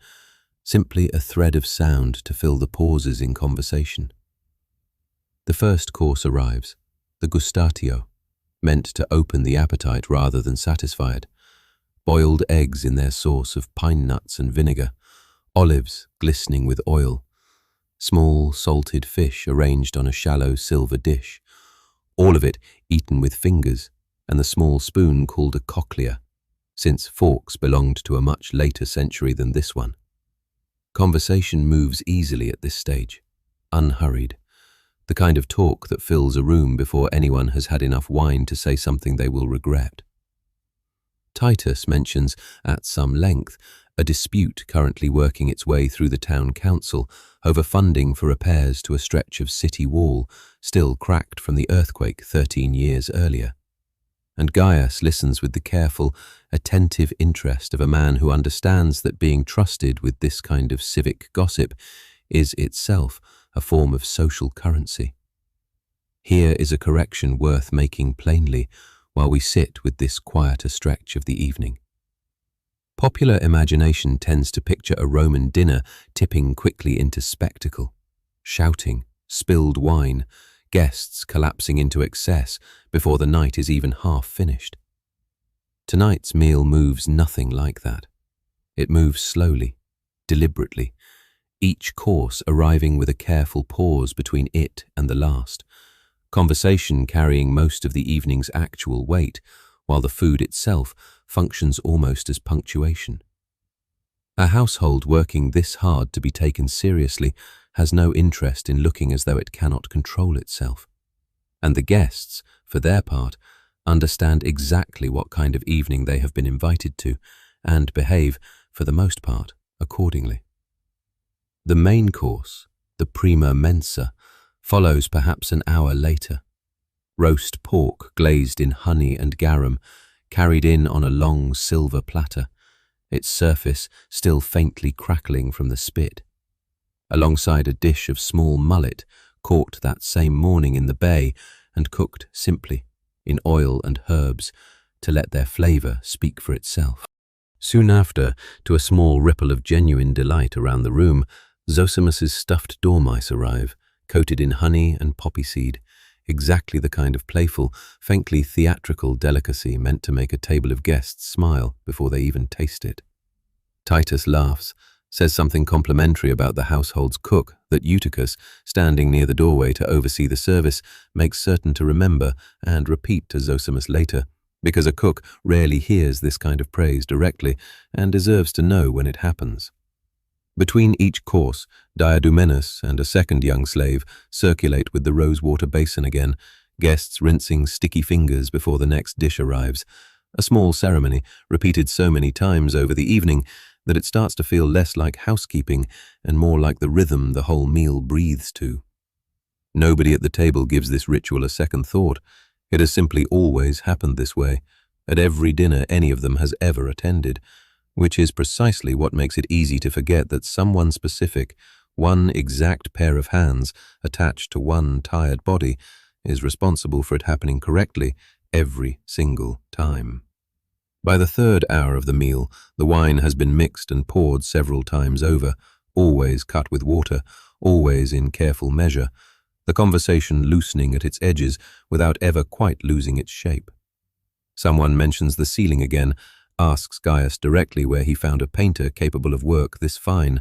simply a thread of sound to fill the pauses in conversation. The first course arrives, the gustatio, meant to open the appetite rather than satisfy it, boiled eggs in their sauce of pine nuts and vinegar, olives glistening with oil, small salted fish arranged on a shallow silver dish, all of it eaten with fingers and the small spoon called a cochlea, since forks belonged to a much later century than this one. Conversation moves easily at this stage, unhurried, the kind of talk that fills a room before anyone has had enough wine to say something they will regret. Titus mentions at some length a dispute currently working its way through the town council over funding for repairs to a stretch of city wall still cracked from the earthquake 13 years earlier. And Gaius listens with the careful, attentive interest of a man who understands that being trusted with this kind of civic gossip is itself a form of social currency. Here is a correction worth making plainly while we sit with this quieter stretch of the evening. Popular imagination tends to picture a Roman dinner tipping quickly into spectacle, shouting, spilled wine, guests collapsing into excess before the night is even half finished. Tonight's meal moves nothing like that. It moves slowly, deliberately, each course arriving with a careful pause between it and the last, conversation carrying most of the evening's actual weight, while the food itself functions almost as punctuation. A household working this hard to be taken seriously has no interest in looking as though it cannot control itself. And the guests, for their part, understand exactly what kind of evening they have been invited to and behave, for the most part, accordingly. The main course, the prima mensa, follows perhaps an hour later. Roast pork glazed in honey and garum, carried in on a long silver platter, its surface still faintly crackling from the spit. Alongside a dish of small mullet, caught that same morning in the bay and cooked simply, in oil and herbs, to let their flavour speak for itself. Soon after, to a small ripple of genuine delight around the room, Zosimus's stuffed dormice arrive, coated in honey and poppy seed, exactly the kind of playful, faintly theatrical delicacy meant to make a table of guests smile before they even taste it. Titus laughs, says something complimentary about the household's cook that Eutychus, standing near the doorway to oversee the service, makes certain to remember and repeat to Zosimus later, because a cook rarely hears this kind of praise directly and deserves to know when it happens. Between each course, Diadumenus and a second young slave circulate with the rosewater basin again, guests rinsing sticky fingers before the next dish arrives, a small ceremony repeated so many times over the evening that it starts to feel less like housekeeping and more like the rhythm the whole meal breathes to. Nobody at the table gives this ritual a second thought. It has simply always happened this way, at every dinner any of them has ever attended, which is precisely what makes it easy to forget that someone specific, one exact pair of hands attached to one tired body, is responsible for it happening correctly every single time. By the third hour of the meal, the wine has been mixed and poured several times over, always cut with water, always in careful measure, the conversation loosening at its edges without ever quite losing its shape. Someone mentions the ceiling again, asks Gaius directly where he found a painter capable of work this fine,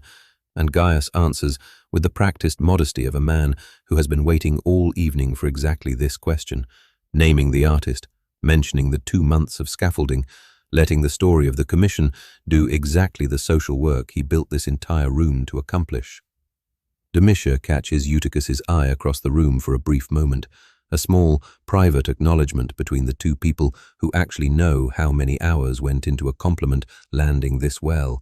and Gaius answers with the practiced modesty of a man who has been waiting all evening for exactly this question, naming the artist, mentioning the 2 months of scaffolding, letting the story of the commission do exactly the social work he built this entire room to accomplish. Domitia catches Eutychus's eye across the room for a brief moment, a small, private acknowledgement between the two people who actually know how many hours went into a compliment landing this well,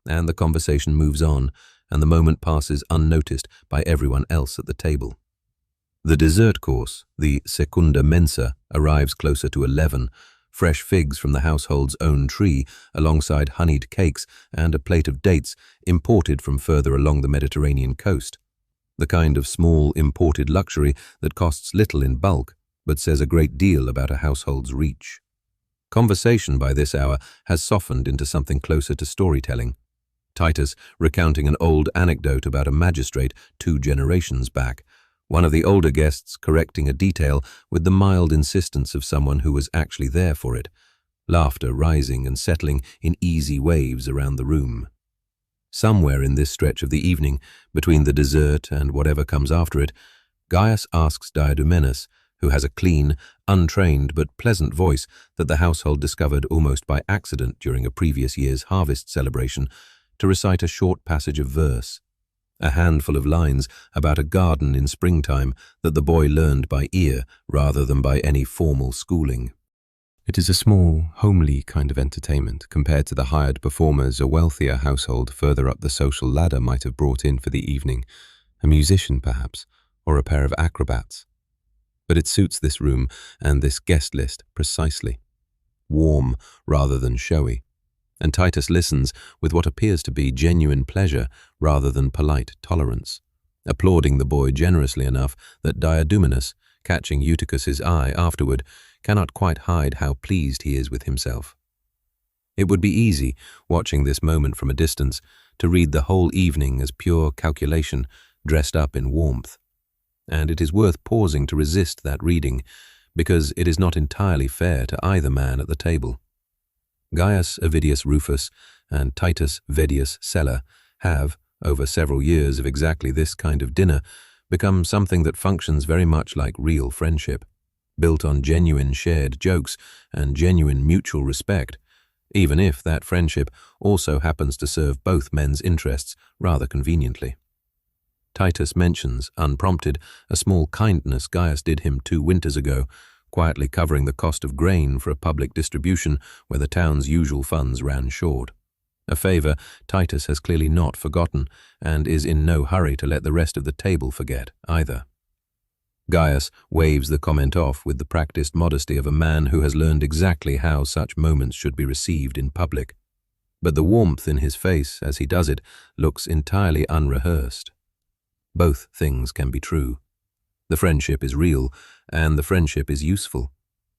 and the conversation moves on, and the moment passes unnoticed by everyone else at the table. The dessert course, the secunda mensa, arrives closer to 11, fresh figs from the household's own tree, alongside honeyed cakes and a plate of dates imported from further along the Mediterranean coast. The kind of small imported luxury that costs little in bulk, but says a great deal about a household's reach. Conversation by this hour has softened into something closer to storytelling. Titus recounting an old anecdote about a magistrate 2 generations back, one of the older guests correcting a detail with the mild insistence of someone who was actually there for it, laughter rising and settling in easy waves around the room. Somewhere in this stretch of the evening, between the dessert and whatever comes after it, Gaius asks Diadumenus, who has a clean, untrained but pleasant voice that the household discovered almost by accident during a previous year's harvest celebration, to recite a short passage of verse, a handful of lines about a garden in springtime that the boy learned by ear rather than by any formal schooling. It is a small, homely kind of entertainment compared to the hired performers a wealthier household further up the social ladder might have brought in for the evening, a musician perhaps, or a pair of acrobats. But it suits this room and this guest list precisely. Warm rather than showy. And Titus listens with what appears to be genuine pleasure rather than polite tolerance, applauding the boy generously enough that Diadumenus, catching Eutychus's eye afterward, cannot quite hide how pleased he is with himself. It would be easy, watching this moment from a distance, to read the whole evening as pure calculation dressed up in warmth. And it is worth pausing to resist that reading, because it is not entirely fair to either man at the table. Gaius Avidius Rufus and Titus Vedius Sella have, over several years of exactly this kind of dinner, become something that functions very much like real friendship. built on genuine shared jokes and genuine mutual respect, even if that friendship also happens to serve both men's interests rather conveniently. Titus mentions, unprompted, a small kindness Gaius did him 2 winters ago, quietly covering the cost of grain for a public distribution where the town's usual funds ran short. A favour Titus has clearly not forgotten, and is in no hurry to let the rest of the table forget either. Gaius waves the comment off with the practiced modesty of a man who has learned exactly how such moments should be received in public. But the warmth in his face as he does it looks entirely unrehearsed. Both things can be true. The friendship is real, and the friendship is useful,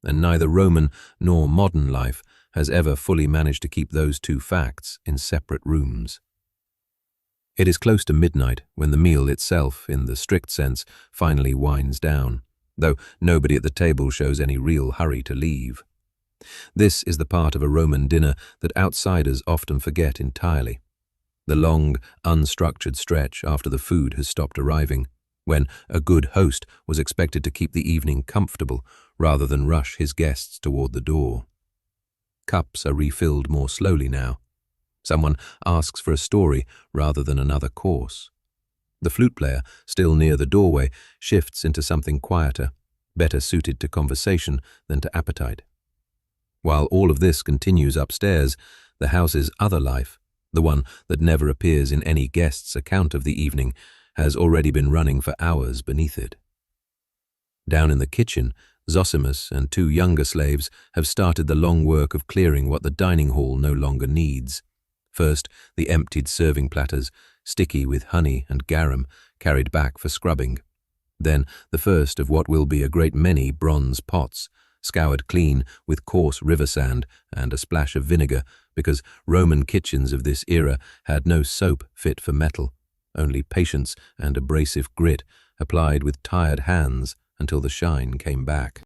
and neither Roman nor modern life has ever fully managed to keep those 2 facts in separate rooms. It is close to midnight when the meal itself, in the strict sense, finally winds down, though nobody at the table shows any real hurry to leave. This is the part of a Roman dinner that outsiders often forget entirely. The long, unstructured stretch after the food has stopped arriving, when a good host was expected to keep the evening comfortable rather than rush his guests toward the door. Cups are refilled more slowly now. Someone asks for a story rather than another course. The flute player, still near the doorway, shifts into something quieter, better suited to conversation than to appetite. While all of this continues upstairs, the house's other life, the one that never appears in any guest's account of the evening, has already been running for hours beneath it. Down in the kitchen, Zosimus and 2 younger slaves have started the long work of clearing what the dining hall no longer needs. First, the emptied serving platters, sticky with honey and garum, carried back for scrubbing. Then the first of what will be a great many bronze pots, scoured clean with coarse river sand and a splash of vinegar, because Roman kitchens of this era had no soap fit for metal, only patience and abrasive grit applied with tired hands until the shine came back.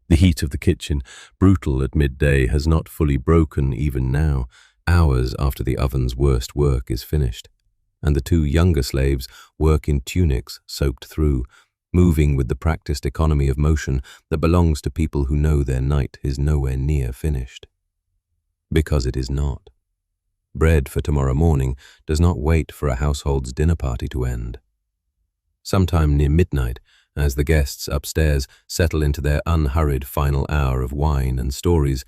The heat of the kitchen, brutal at midday, has not fully broken even now, hours after the oven's worst work is finished, and the 2 younger slaves work in tunics soaked through, moving with the practiced economy of motion that belongs to people who know their night is nowhere near finished. Because it is not. Bread for tomorrow morning does not wait for a household's dinner party to end. Sometime near midnight, as the guests upstairs settle into their unhurried final hour of wine and stories,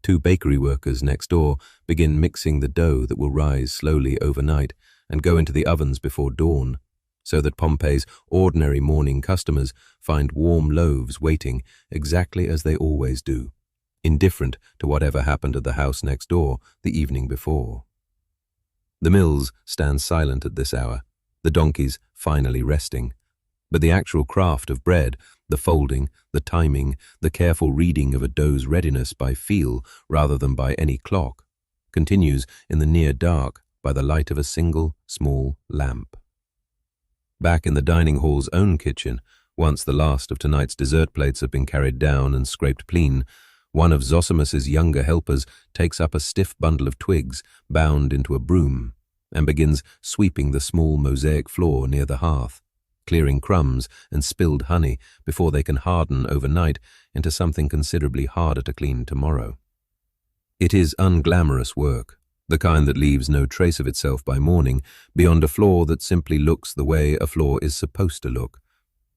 2 bakery workers next door begin mixing the dough that will rise slowly overnight and go into the ovens before dawn, so that Pompey's ordinary morning customers find warm loaves waiting exactly as they always do, indifferent to whatever happened at the house next door the evening before. The mills stand silent at this hour, the donkeys finally resting, but the actual craft of bread, the folding, the timing, the careful reading of a dough's readiness by feel rather than by any clock, continues in the near dark by the light of a single small lamp. Back in the dining hall's own kitchen, once the last of tonight's dessert plates have been carried down and scraped clean, one of Zosimus's younger helpers takes up a stiff bundle of twigs bound into a broom and begins sweeping the small mosaic floor near the hearth, clearing crumbs and spilled honey before they can harden overnight into something considerably harder to clean tomorrow. It is unglamorous work, the kind that leaves no trace of itself by morning beyond a floor that simply looks the way a floor is supposed to look.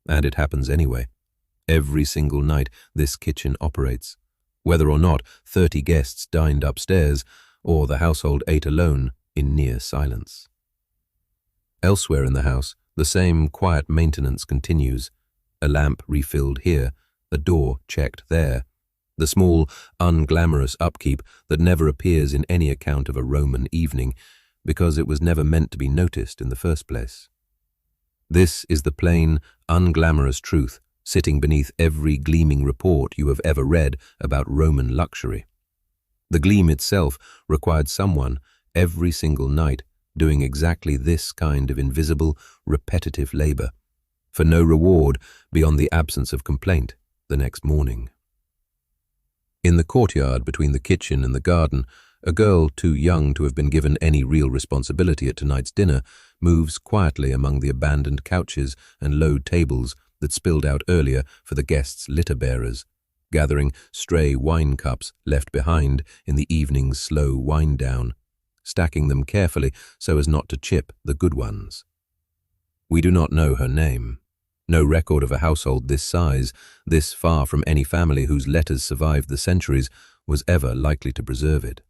And it happens anyway. Every single night this kitchen operates, whether or not 30 guests dined upstairs or the household ate alone in near silence. Elsewhere in the house, the same quiet maintenance continues, a lamp refilled here, a door checked there, the small, unglamorous upkeep that never appears in any account of a Roman evening because it was never meant to be noticed in the first place. This is the plain, unglamorous truth sitting beneath every gleaming report you have ever read about Roman luxury. The gleam itself required someone, every single night, doing exactly this kind of invisible, repetitive labor, for no reward beyond the absence of complaint the next morning. In the courtyard between the kitchen and the garden, a girl too young to have been given any real responsibility at tonight's dinner moves quietly among the abandoned couches and low tables that spilled out earlier for the guests' litter-bearers, gathering stray wine cups left behind in the evening's slow wind-down, stacking them carefully so as not to chip the good ones. We do not know her name. No record of a household this size, this far from any family whose letters survived the centuries, was ever likely to preserve it.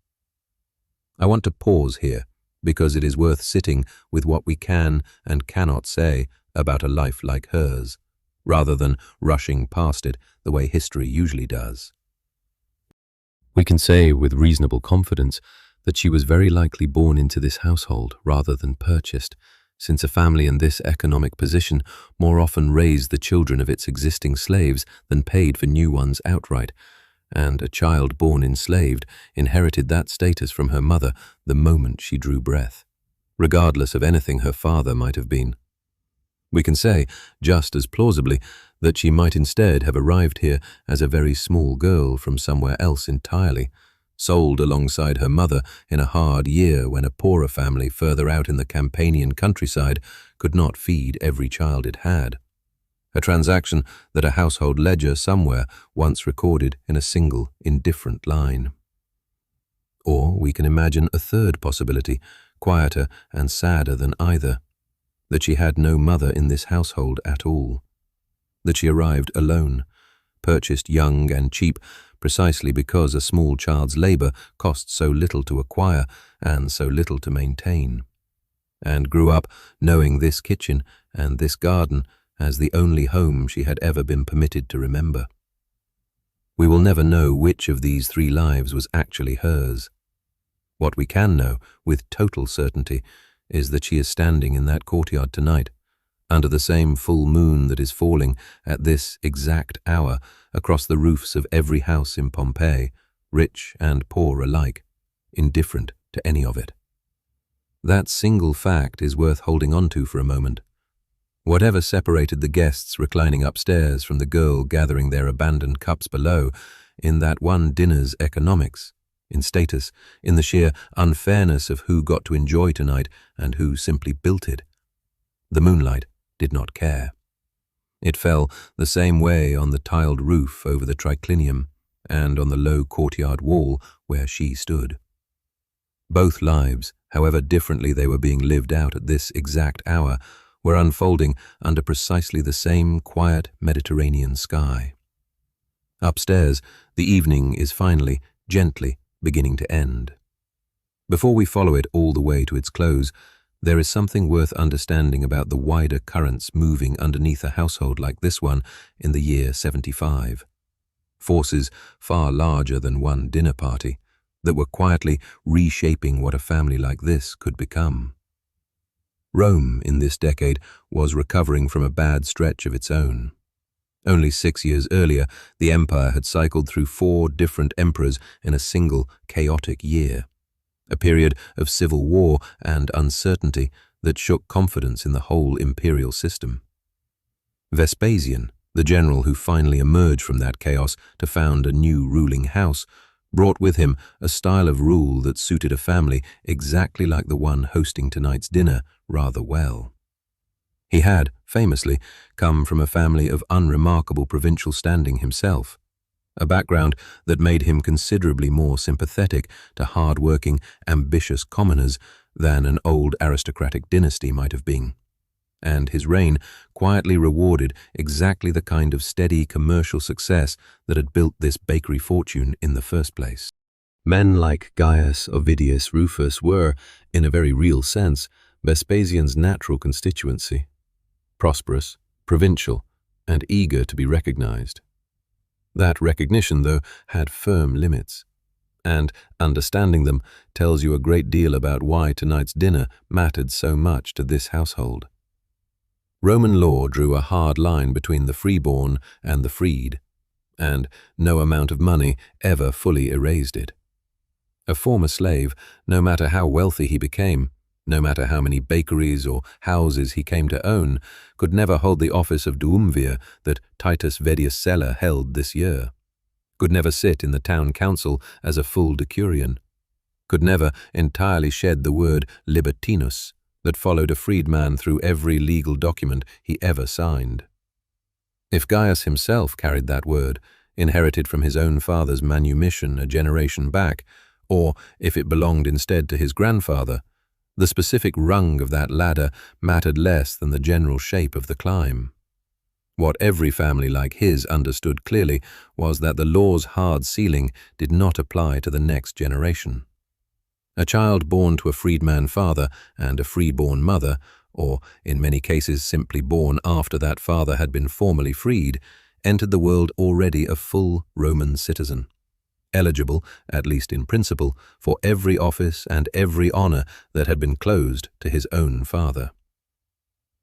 I want to pause here, because it is worth sitting with what we can and cannot say about a life like hers, rather than rushing past it the way history usually does. We can say with reasonable confidence that she was very likely born into this household rather than purchased, since a family in this economic position more often raised the children of its existing slaves than paid for new ones outright, and a child born enslaved inherited that status from her mother the moment she drew breath, regardless of anything her father might have been. We can say, just as plausibly, that she might instead have arrived here as a very small girl from somewhere else entirely, sold alongside her mother in a hard year when a poorer family further out in the Campanian countryside could not feed every child it had. A transaction that a household ledger somewhere once recorded in a single, indifferent line. Or we can imagine a third possibility, quieter and sadder than either, that she had no mother in this household at all, that she arrived alone, purchased young and cheap precisely because a small child's labor cost so little to acquire and so little to maintain, and grew up knowing this kitchen and this garden as the only home she had ever been permitted to remember. We will never know which of these three lives was actually hers. What we can know with total certainty is that she is standing in that courtyard tonight, under the same full moon that is falling at this exact hour across the roofs of every house in Pompeii, rich and poor alike, indifferent to any of it. That single fact is worth holding on to for a moment. Whatever separated the guests reclining upstairs from the girl gathering their abandoned cups below, in that one dinner's economics, in status, in the sheer unfairness of who got to enjoy tonight and who simply built it, the moonlight did not care. It fell the same way on the tiled roof over the triclinium and on the low courtyard wall where she stood. Both lives, however differently they were being lived out at this exact hour, were unfolding under precisely the same quiet Mediterranean sky. Upstairs, the evening is finally, gently, beginning to end. Before we follow it all the way to its close, there is something worth understanding about the wider currents moving underneath a household like this one in the year 75. Forces far larger than one dinner party that were quietly reshaping what a family like this could become. Rome in this decade was recovering from a bad stretch of its own. Only 6 years earlier, the empire had cycled through 4 different emperors in a single chaotic year, a period of civil war and uncertainty that shook confidence in the whole imperial system. Vespasian, the general who finally emerged from that chaos to found a new ruling house, brought with him a style of rule that suited a family exactly like the one hosting tonight's dinner rather well. He had, famously, come from a family of unremarkable provincial standing himself, a background that made him considerably more sympathetic to hard-working, ambitious commoners than an old aristocratic dynasty might have been, and his reign quietly rewarded exactly the kind of steady commercial success that had built this bakery fortune in the first place. Men like Gaius Ovidius Rufus were, in a very real sense, Vespasian's natural constituency, prosperous, provincial, and eager to be recognized. That recognition, though, had firm limits, and understanding them tells you a great deal about why tonight's dinner mattered so much to this household. Roman law drew a hard line between the freeborn and the freed, and no amount of money ever fully erased it. A former slave, no matter how wealthy he became, no matter how many bakeries or houses he came to own, could never hold the office of duumvir that Titus Vedius Sella held this year, could never sit in the town council as a full decurion, could never entirely shed the word libertinus that followed a freedman through every legal document he ever signed. If Gaius himself carried that word, inherited from his own father's manumission a generation back, or if it belonged instead to his grandfather, the specific rung of that ladder mattered less than the general shape of the climb. What every family like his understood clearly was that the law's hard ceiling did not apply to the next generation. A child born to a freedman father and a freeborn mother, or in many cases simply born after that father had been formally freed, entered the world already a full Roman citizen, eligible, at least in principle, for every office and every honor that had been closed to his own father.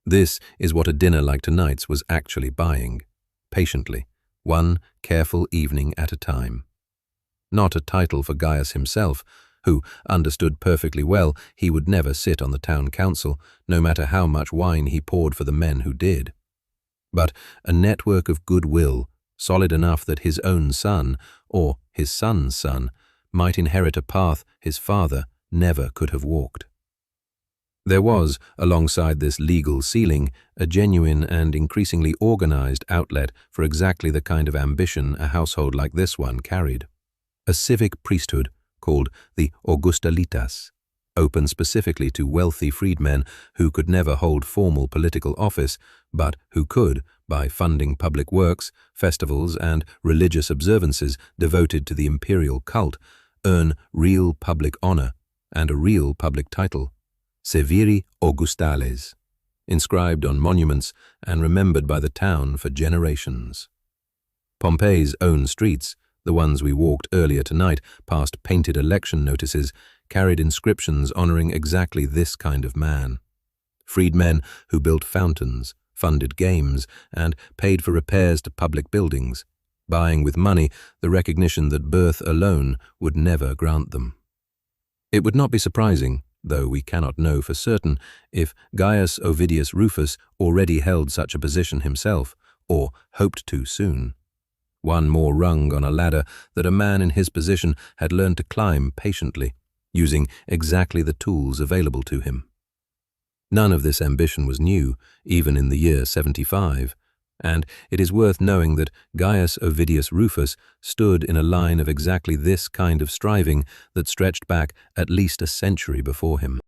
This is what a dinner like tonight's was actually buying, patiently, one careful evening at a time. Not a title for Gaius himself, who understood perfectly well he would never sit on the town council, no matter how much wine he poured for the men who did. But a network of goodwill, solid enough that his own son, or his son's son, might inherit a path his father never could have walked. There was, alongside this legal ceiling, a genuine and increasingly organized outlet for exactly the kind of ambition a household like this one carried. A civic priesthood called the Augustalitas, open specifically to wealthy freedmen who could never hold formal political office, but who could, by funding public works, festivals, and religious observances devoted to the imperial cult, earn real public honor and a real public title, Severi Augustales, inscribed on monuments and remembered by the town for generations. Pompeii's own streets, the ones we walked earlier tonight past painted election notices, carried inscriptions honoring exactly this kind of man. Freedmen who built fountains, funded games, and paid for repairs to public buildings, buying with money the recognition that birth alone would never grant them. It would not be surprising, though we cannot know for certain, if Gaius Ovidius Rufus already held such a position himself, or hoped to soon. One more rung on a ladder that a man in his position had learned to climb patiently, using exactly the tools available to him. None of this ambition was new, even in the year 75, and it is worth knowing that Gaius Ovidius Rufus stood in a line of exactly this kind of striving that stretched back at least a century before him.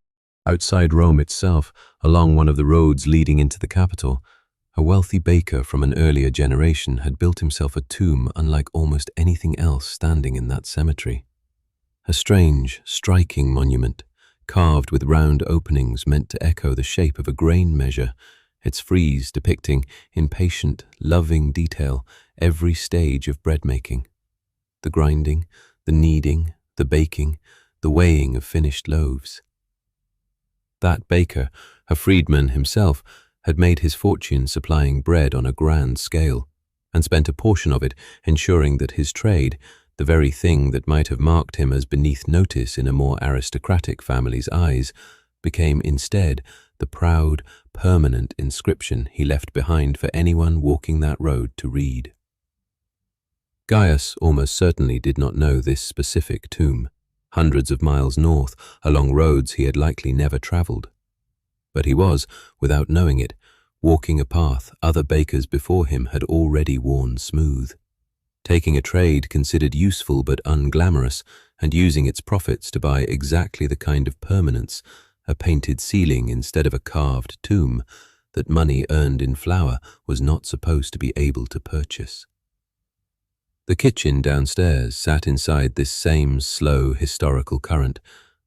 Outside Rome itself, along one of the roads leading into the capital, a wealthy baker from an earlier generation had built himself a tomb unlike almost anything else standing in that cemetery. A strange, striking monument, carved with round openings meant to echo the shape of a grain measure, its frieze depicting, in patient, loving detail, every stage of bread-making. The grinding, the kneading, the baking, the weighing of finished loaves. That baker, a freedman himself, had made his fortune supplying bread on a grand scale, and spent a portion of it ensuring that his trade, the very thing that might have marked him as beneath notice in a more aristocratic family's eyes, became instead the proud, permanent inscription he left behind for anyone walking that road to read. Gaius almost certainly did not know this specific tomb, hundreds of miles north, along roads he had likely never traveled. But he was, without knowing it, walking a path other bakers before him had already worn smooth, taking a trade considered useful but unglamorous and using its profits to buy exactly the kind of permanence, a painted ceiling instead of a carved tomb, that money earned in flour was not supposed to be able to purchase. The kitchen downstairs sat inside this same slow historical current,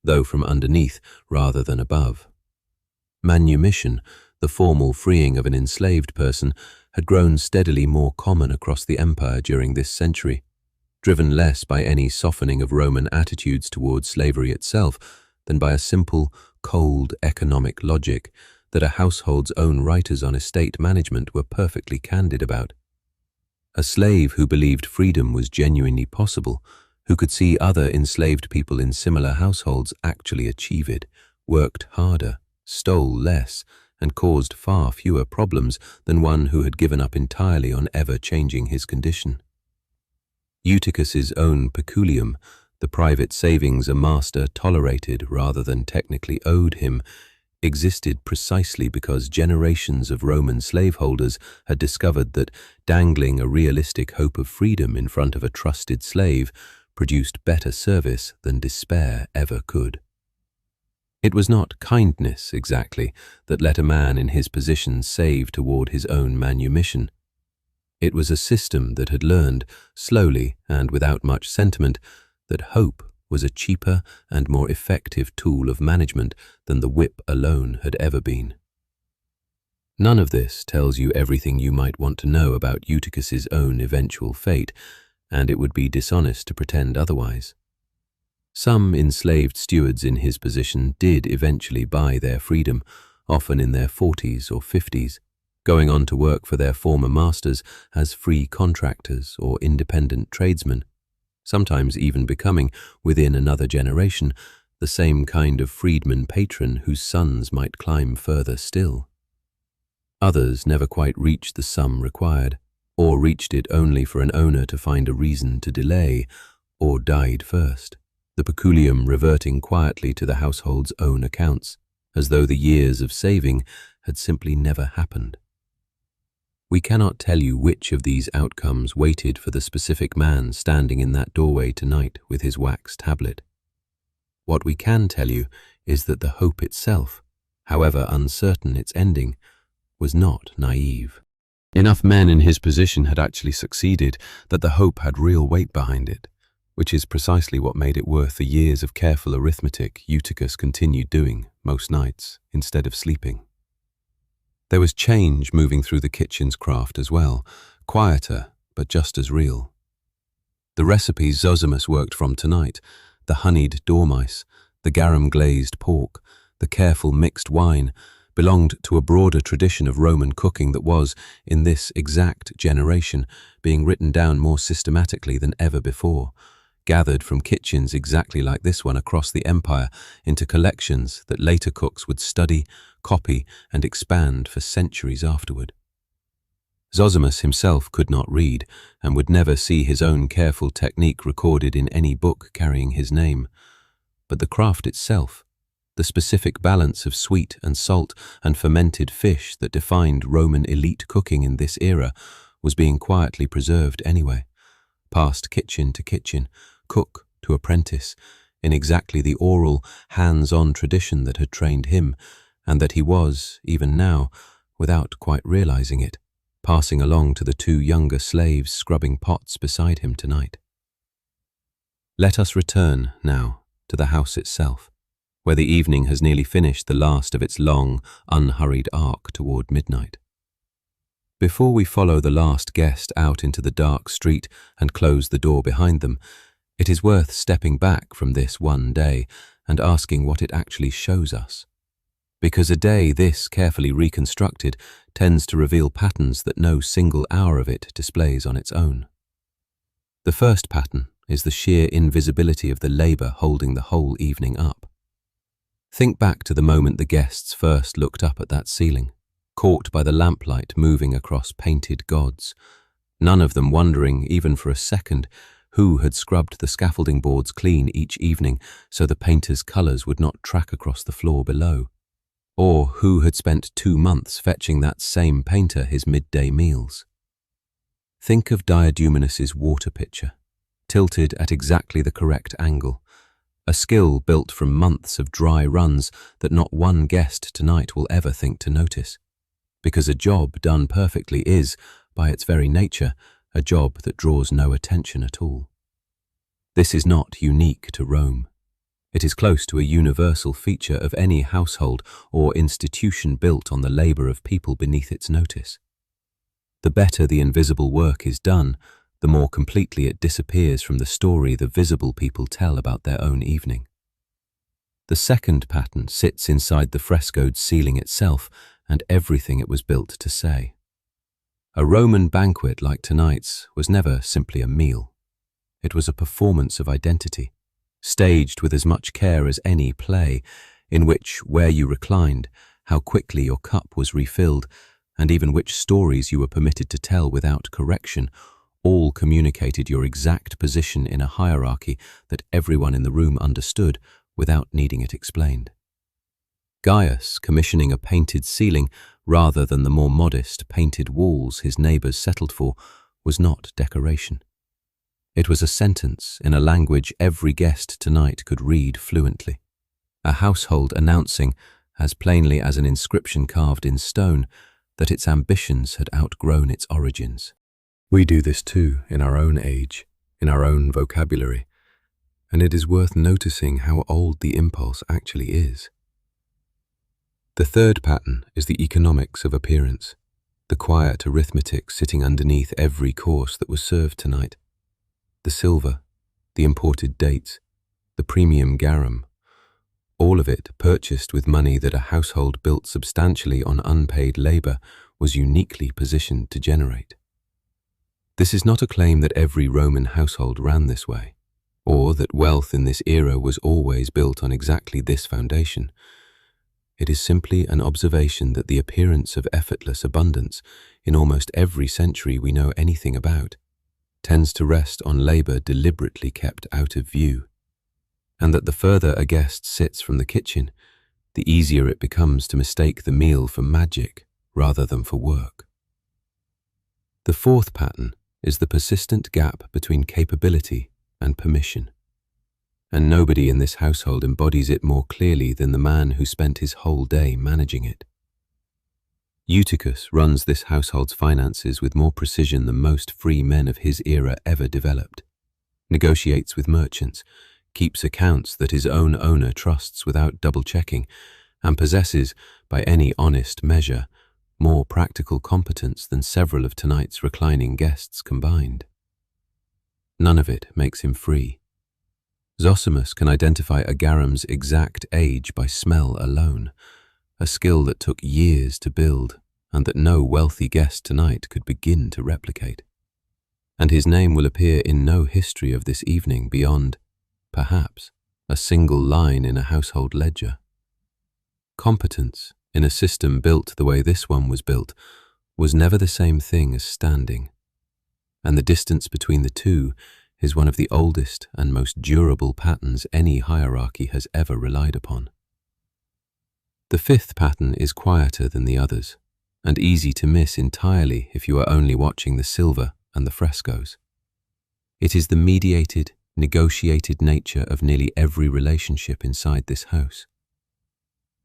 though from underneath rather than above. Manumission, the formal freeing of an enslaved person, had grown steadily more common across the empire during this century, driven less by any softening of Roman attitudes towards slavery itself than by a simple, cold economic logic that a household's own writers on estate management were perfectly candid about. A slave who believed freedom was genuinely possible, who could see other enslaved people in similar households actually achieve it, worked harder, stole less, and caused far fewer problems than one who had given up entirely on ever changing his condition. Eutychus's own peculium, the private savings a master tolerated rather than technically owed him, existed precisely because generations of Roman slaveholders had discovered that dangling a realistic hope of freedom in front of a trusted slave produced better service than despair ever could. It was not kindness, exactly, that let a man in his position save toward his own manumission. It was a system that had learned, slowly and without much sentiment, that hope was a cheaper and more effective tool of management than the whip alone had ever been. None of this tells you everything you might want to know about Eutychus's own eventual fate, and it would be dishonest to pretend otherwise. Some enslaved stewards in his position did eventually buy their freedom, often in their 40s or 50s, going on to work for their former masters as free contractors or independent tradesmen, sometimes even becoming, within another generation, the same kind of freedman patron whose sons might climb further still. Others never quite reached the sum required, or reached it only for an owner to find a reason to delay, or died first, the peculium reverting quietly to the household's own accounts, as though the years of saving had simply never happened. We cannot tell you which of these outcomes waited for the specific man standing in that doorway tonight with his wax tablet. What we can tell you is that the hope itself, however uncertain its ending, was not naive. Enough men in his position had actually succeeded that the hope had real weight behind it, which is precisely what made it worth the years of careful arithmetic Eutychus continued doing most nights instead of sleeping. There was change moving through the kitchen's craft as well, quieter but just as real. The recipes Zosimus worked from tonight, the honeyed dormice, the garum-glazed pork, the careful mixed wine, belonged to a broader tradition of Roman cooking that was, in this exact generation, being written down more systematically than ever before, gathered from kitchens exactly like this one across the empire into collections that later cooks would study, copy, and expand for centuries afterward. Zosimus himself could not read, and would never see his own careful technique recorded in any book carrying his name. But the craft itself, the specific balance of sweet and salt and fermented fish that defined Roman elite cooking in this era, was being quietly preserved anyway, passed kitchen to kitchen, cook to apprentice, in exactly the oral, hands-on tradition that had trained him, and that he was, even now, without quite realizing it, passing along to the two younger slaves scrubbing pots beside him tonight. Let us return, now, to the house itself, where the evening has nearly finished the last of its long, unhurried arc toward midnight. Before we follow the last guest out into the dark street and close the door behind them, it is worth stepping back from this one day and asking what it actually shows us. Because a day this carefully reconstructed tends to reveal patterns that no single hour of it displays on its own. The first pattern is the sheer invisibility of the labor holding the whole evening up. Think back to the moment the guests first looked up at that ceiling, caught by the lamplight moving across painted gods, none of them wondering, even for a second, who had scrubbed the scaffolding boards clean each evening so the painter's colours would not track across the floor below, or who had spent 2 months fetching that same painter his midday meals. Think of Diodomenus's water pitcher, tilted at exactly the correct angle, a skill built from months of dry runs that not one guest tonight will ever think to notice, because a job done perfectly is, by its very nature, a job that draws no attention at all. This is not unique to Rome. It is close to a universal feature of any household or institution built on the labour of people beneath its notice. The better the invisible work is done, the more completely it disappears from the story the visible people tell about their own evening. The second pattern sits inside the frescoed ceiling itself and everything it was built to say. A Roman banquet like tonight's was never simply a meal. It was a performance of identity, staged with as much care as any play, in which, where you reclined, how quickly your cup was refilled, and even which stories you were permitted to tell without correction, all communicated your exact position in a hierarchy that everyone in the room understood without needing it explained. Gaius, commissioning a painted ceiling rather than the more modest painted walls his neighbours settled for, was not decoration. It was a sentence in a language every guest tonight could read fluently, a household announcing, as plainly as an inscription carved in stone, that its ambitions had outgrown its origins. We do this too in our own age, in our own vocabulary, and it is worth noticing how old the impulse actually is. The third pattern is the economics of appearance, the quiet arithmetic sitting underneath every course that was served tonight. The silver, the imported dates, the premium garum, all of it purchased with money that a household built substantially on unpaid labour was uniquely positioned to generate. This is not a claim that every Roman household ran this way, or that wealth in this era was always built on exactly this foundation. It is simply an observation that the appearance of effortless abundance in almost every century we know anything about tends to rest on labour deliberately kept out of view, and that the further a guest sits from the kitchen, the easier it becomes to mistake the meal for magic rather than for work. The fourth pattern is the persistent gap between capability and permission, and nobody in this household embodies it more clearly than the man who spent his whole day managing it. Eutychus runs this household's finances with more precision than most free men of his era ever developed, negotiates with merchants, keeps accounts that his own owner trusts without double-checking, and possesses, by any honest measure, more practical competence than several of tonight's reclining guests combined. None of it makes him free. Zosimus can identify a garum's exact age by smell alone, a skill that took years to build and that no wealthy guest tonight could begin to replicate. And his name will appear in no history of this evening beyond, perhaps, a single line in a household ledger. Competence, in a system built the way this one was built, was never the same thing as standing, and the distance between the two is one of the oldest and most durable patterns any hierarchy has ever relied upon. The fifth pattern is quieter than the others, and easy to miss entirely if you are only watching the silver and the frescoes. It is the mediated, negotiated nature of nearly every relationship inside this house.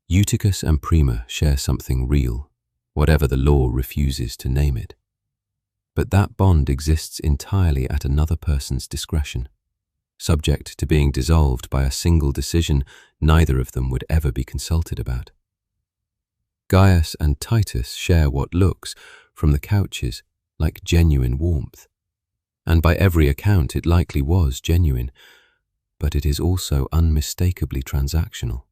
Eutychus and Prima share something real, whatever the law refuses to name it. But that bond exists entirely at another person's discretion, subject to being dissolved by a single decision neither of them would ever be consulted about. Gaius and Titus share what looks, from the couches, like genuine warmth, and by every account it likely was genuine, but it is also unmistakably transactional,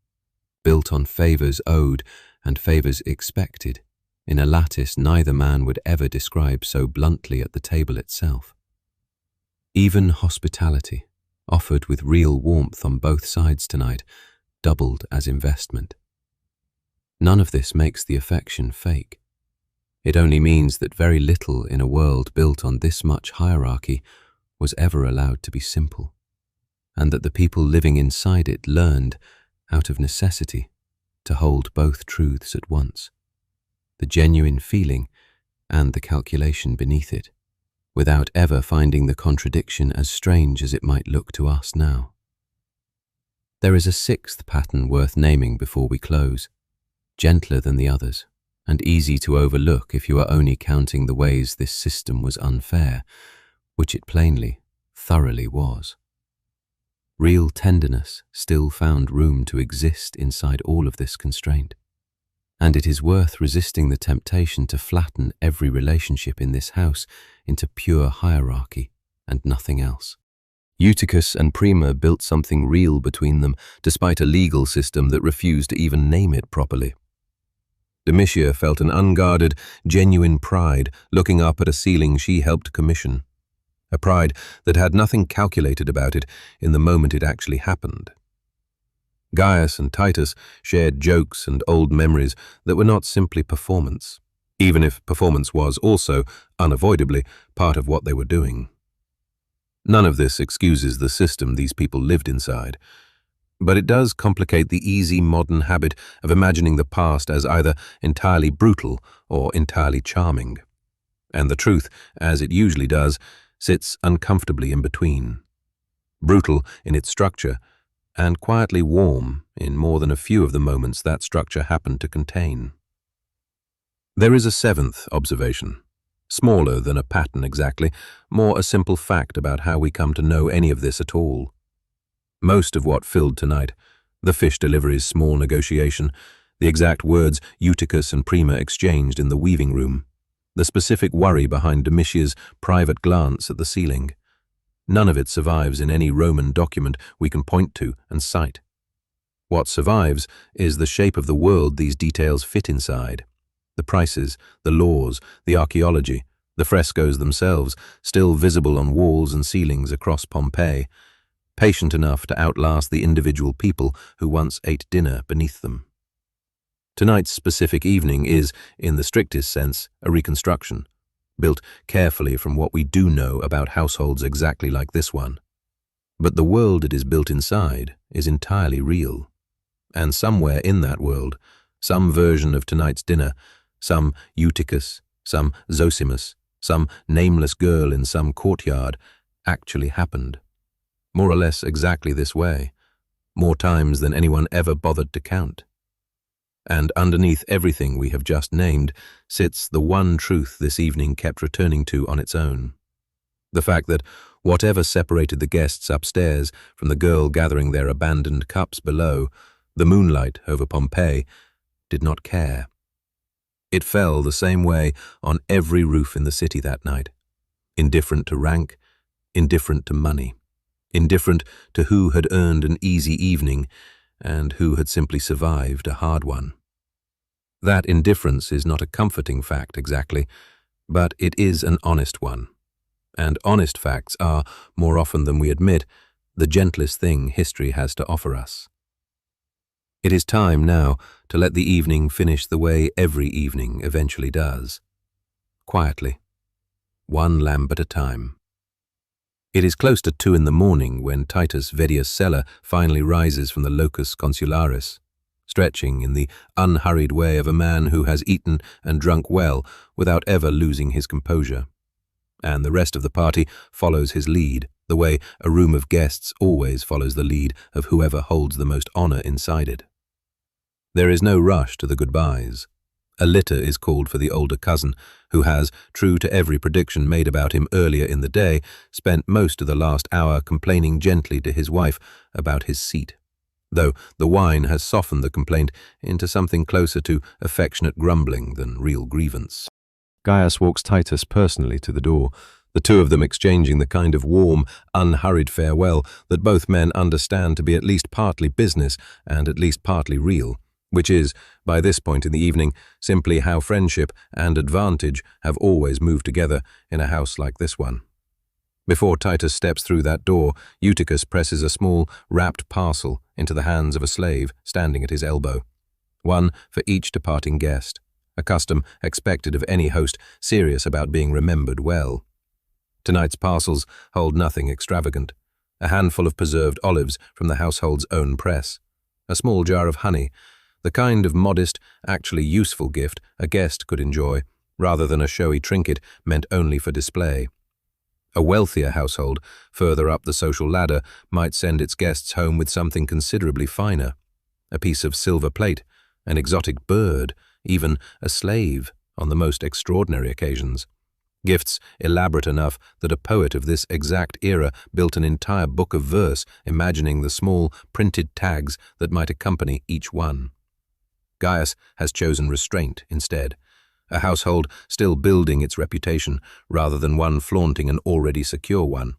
built on favours owed and favours expected, in a lattice neither man would ever describe so bluntly at the table itself. Even hospitality, offered with real warmth on both sides tonight, doubled as investment. None of this makes the affection fake. It only means that very little in a world built on this much hierarchy was ever allowed to be simple, and that the people living inside it learned, out of necessity, to hold both truths at once, the genuine feeling and the calculation beneath it, without ever finding the contradiction as strange as it might look to us now. There is a sixth pattern worth naming before we close, gentler than the others, and easy to overlook if you are only counting the ways this system was unfair, which it plainly, thoroughly was. Real tenderness still found room to exist inside all of this constraint, and it is worth resisting the temptation to flatten every relationship in this house into pure hierarchy and nothing else. Eutychus and Prima built something real between them, despite a legal system that refused to even name it properly. Domitia felt an unguarded, genuine pride looking up at a ceiling she helped commission, a pride that had nothing calculated about it in the moment it actually happened. Gaius and Titus shared jokes and old memories that were not simply performance, even if performance was also, unavoidably, part of what they were doing. None of this excuses the system these people lived inside, But it does complicate the easy modern habit of imagining the past as either entirely brutal or entirely charming. And the truth, as it usually does, sits uncomfortably in between. Brutal in its structure, and quietly warm in more than a few of the moments that structure happened to contain. There is a seventh observation, smaller than a pattern exactly, more a simple fact about how we come to know any of this at all. Most of what filled tonight, the fish delivery's small negotiation, the exact words Eutychus and Prima exchanged in the weaving room, the specific worry behind Domitia's private glance at the ceiling, none of it survives in any Roman document we can point to and cite. What survives is the shape of the world these details fit inside. The prices, the laws, the archaeology, the frescoes themselves, still visible on walls and ceilings across Pompeii, patient enough to outlast the individual people who once ate dinner beneath them. Tonight's specific evening is, in the strictest sense, a reconstruction, built carefully from what we do know about households exactly like this one. But the world it is built inside is entirely real. And somewhere in that world, some version of tonight's dinner, some Eutychus, some Zosimus, some nameless girl in some courtyard, actually happened. More or less exactly this way, more times than anyone ever bothered to count. And underneath everything we have just named sits the one truth this evening kept returning to on its own. The fact that whatever separated the guests upstairs from the girl gathering their abandoned cups below, the moonlight over Pompeii, did not care. It fell the same way on every roof in the city that night, indifferent to rank, indifferent to money, indifferent to who had earned an easy evening and who had simply survived a hard one. That indifference is not a comforting fact exactly, but it is an honest one. And honest facts are, more often than we admit, the gentlest thing history has to offer us. It is time now to let the evening finish the way every evening eventually does. Quietly, one lamp at a time. It is close to 2 a.m. when Titus Vedius Sella finally rises from the locus consularis, stretching in the unhurried way of a man who has eaten and drunk well without ever losing his composure. And the rest of the party follows his lead, the way a room of guests always follows the lead of whoever holds the most honor inside it. There is no rush to the goodbyes. A litter is called for the older cousin, who has, true to every prediction made about him earlier in the day, spent most of the last hour complaining gently to his wife about his seat, though the wine has softened the complaint into something closer to affectionate grumbling than real grievance. Gaius walks Titus personally to the door, the two of them exchanging the kind of warm, unhurried farewell that both men understand to be at least partly business and at least partly real, which is, by this point in the evening, simply how friendship and advantage have always moved together in a house like this one. Before Titus steps through that door, Eutychus presses a small, wrapped parcel into the hands of a slave standing at his elbow, one for each departing guest, a custom expected of any host serious about being remembered well. Tonight's parcels hold nothing extravagant: a handful of preserved olives from the household's own press, a small jar of honey, the kind of modest, actually useful gift a guest could enjoy, rather than a showy trinket meant only for display. A wealthier household, further up the social ladder, might send its guests home with something considerably finer: a piece of silver plate, an exotic bird, even a slave on the most extraordinary occasions. Gifts elaborate enough that a poet of this exact era built an entire book of verse imagining the small, printed tags that might accompany each one. Gaius has chosen restraint instead, a household still building its reputation rather than one flaunting an already secure one.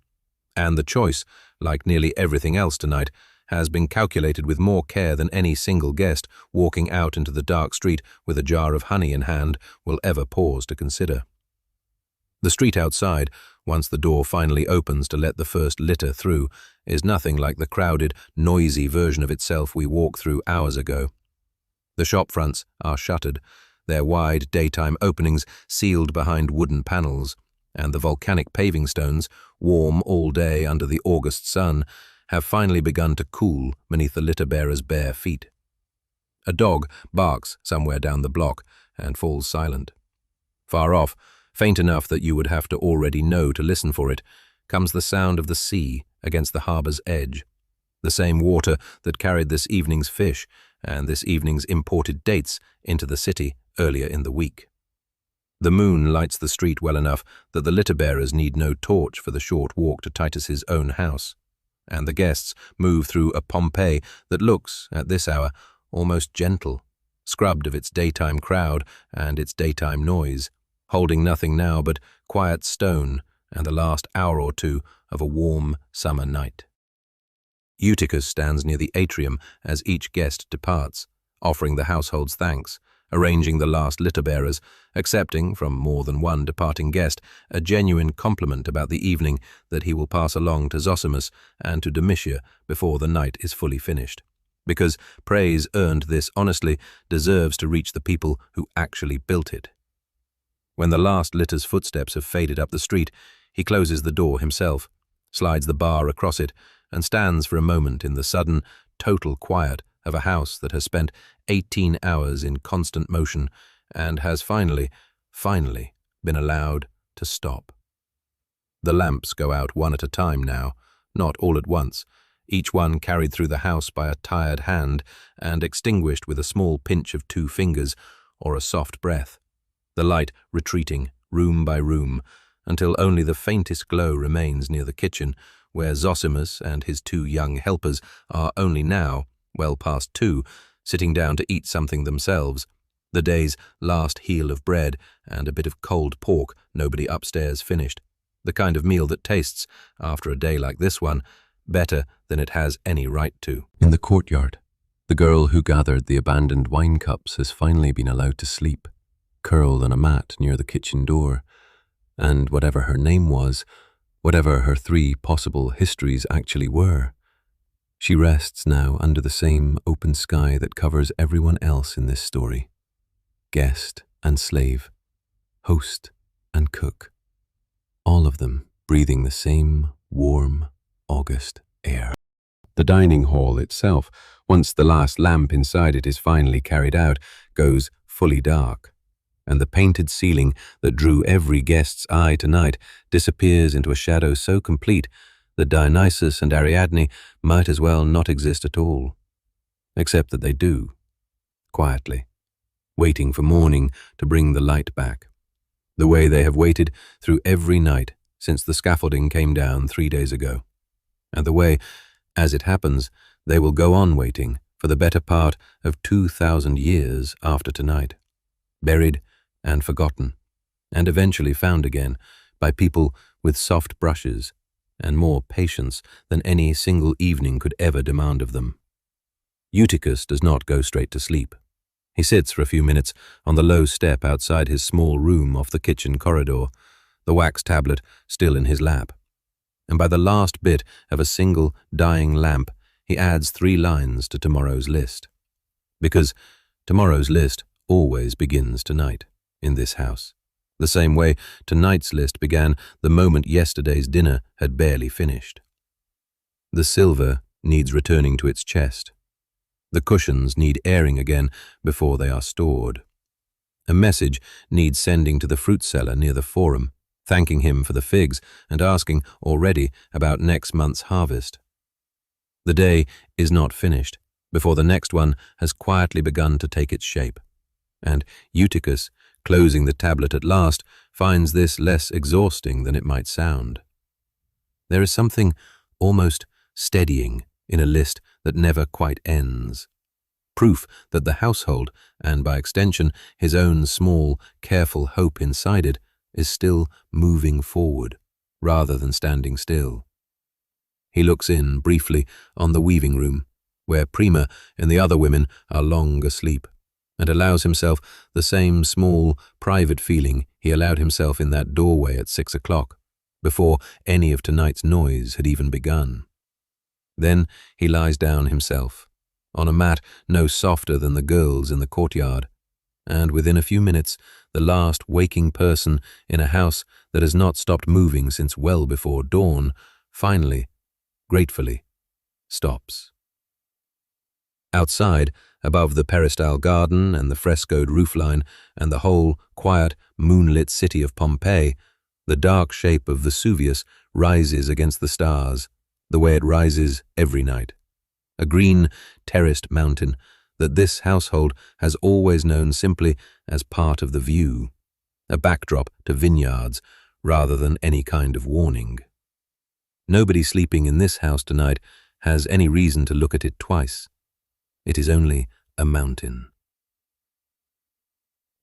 And the choice, like nearly everything else tonight, has been calculated with more care than any single guest walking out into the dark street with a jar of honey in hand will ever pause to consider. The street outside, once the door finally opens to let the first litter through, is nothing like the crowded, noisy version of itself we walked through hours ago. The shop fronts are shuttered, their wide daytime openings sealed behind wooden panels, and the volcanic paving stones, warm all day under the August sun, have finally begun to cool beneath the litter-bearer's bare feet. A dog barks somewhere down the block and falls silent. Far off, faint enough that you would have to already know to listen for it, comes the sound of the sea against the harbour's edge, the same water that carried this evening's fish and this evening's imported dates into the city earlier in the week. The moon lights the street well enough that the litter-bearers need no torch for the short walk to Titus's own house, and the guests move through a Pompeii that looks, at this hour, almost gentle, scrubbed of its daytime crowd and its daytime noise, holding nothing now but quiet stone and the last hour or two of a warm summer night. Eutychus stands near the atrium as each guest departs, offering the household's thanks, arranging the last litter-bearers, accepting from more than one departing guest a genuine compliment about the evening that he will pass along to Zosimus and to Domitia before the night is fully finished, because praise earned this honestly deserves to reach the people who actually built it. When the last litter's footsteps have faded up the street, he closes the door himself, slides the bar across it, and stands for a moment in the sudden, total quiet of a house that has spent 18 hours in constant motion and has finally been allowed to stop. The lamps go out one at a time now, not all at once, each one carried through the house by a tired hand and extinguished with a small pinch of 2 fingers or a soft breath, the light retreating room by room until only the faintest glow remains near the kitchen, where Zosimus and his 2 young helpers are only now, well past 2, sitting down to eat something themselves, the day's last heel of bread and a bit of cold pork nobody upstairs finished, the kind of meal that tastes, after a day like this one, better than it has any right to. In the courtyard, the girl who gathered the abandoned wine cups has finally been allowed to sleep, curled on a mat near the kitchen door, and whatever her name was, whatever her 3 possible histories actually were, she rests now under the same open sky that covers everyone else in this story. Guest and slave, host and cook, all of them breathing the same warm August air. The dining hall itself, once the last lamp inside it is finally carried out, goes fully dark, and the painted ceiling that drew every guest's eye tonight disappears into a shadow so complete that Dionysus and Ariadne might as well not exist at all, except that they do, quietly, waiting for morning to bring the light back, the way they have waited through every night since the scaffolding came down 3 days ago, and the way, as it happens, they will go on waiting for the better part of 2,000 years after tonight, buried and forgotten, and eventually found again by people with soft brushes and more patience than any single evening could ever demand of them. Eutychus does not go straight to sleep. He sits for a few minutes on the low step outside his small room off the kitchen corridor, the wax tablet still in his lap, and by the last bit of a single dying lamp he adds 3 lines to tomorrow's list. Because tomorrow's list always begins tonight, in this house, the same way tonight's list began the moment yesterday's dinner had barely finished. The silver needs returning to its chest. The cushions need airing again before they are stored. A message needs sending to the fruit seller near the forum, thanking him for the figs and asking already about next month's harvest. The day is not finished before the next one has quietly begun to take its shape, and Eutychus, closing the tablet at last, finds this less exhausting than it might sound. There is something almost steadying in a list that never quite ends, proof that the household, and by extension his own small, careful hope inside it, is still moving forward, rather than standing still. He looks in briefly on the weaving room, where Prima and the other women are long asleep, and allows himself the same small, private feeling he allowed himself in that doorway at 6 o'clock, before any of tonight's noise had even begun. Then he lies down himself, on a mat no softer than the girls in the courtyard, and within a few minutes the last waking person in a house that has not stopped moving since well before dawn, finally, gratefully, stops. Outside, above the peristyle garden and the frescoed roofline and the whole quiet, moonlit city of Pompeii, the dark shape of Vesuvius rises against the stars, the way it rises every night. A green, terraced mountain that this household has always known simply as part of the view, a backdrop to vineyards rather than any kind of warning. Nobody sleeping in this house tonight has any reason to look at it twice. It is only a mountain.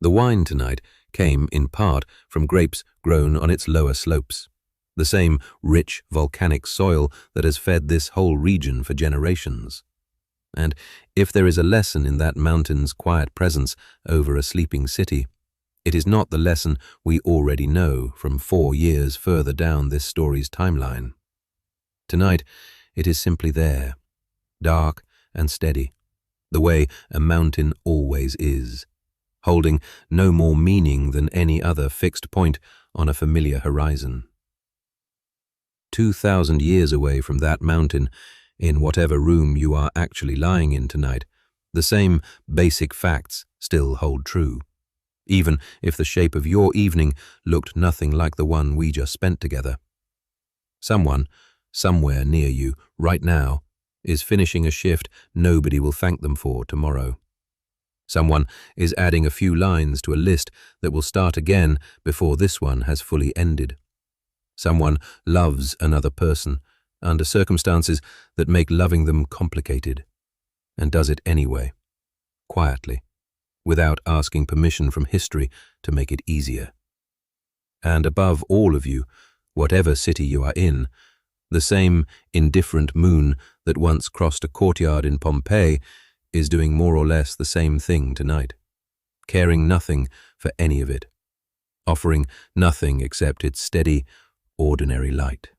The wine tonight came in part from grapes grown on its lower slopes, the same rich volcanic soil that has fed this whole region for generations. And if there is a lesson in that mountain's quiet presence over a sleeping city, it is not the lesson we already know from 4 years further down this story's timeline. Tonight, it is simply there, dark and steady, the way a mountain always is, holding no more meaning than any other fixed point on a familiar horizon. 2,000 years away from that mountain, in whatever room you are actually lying in tonight, the same basic facts still hold true, even if the shape of your evening looked nothing like the one we just spent together. Someone, somewhere near you, right now, is finishing a shift nobody will thank them for tomorrow. Someone is adding a few lines to a list that will start again before this one has fully ended. Someone loves another person under circumstances that make loving them complicated, and does it anyway, quietly, without asking permission from history to make it easier. And above all of you, whatever city you are in, the same indifferent moon that once crossed a courtyard in Pompeii is doing more or less the same thing tonight, caring nothing for any of it, offering nothing except its steady, ordinary light.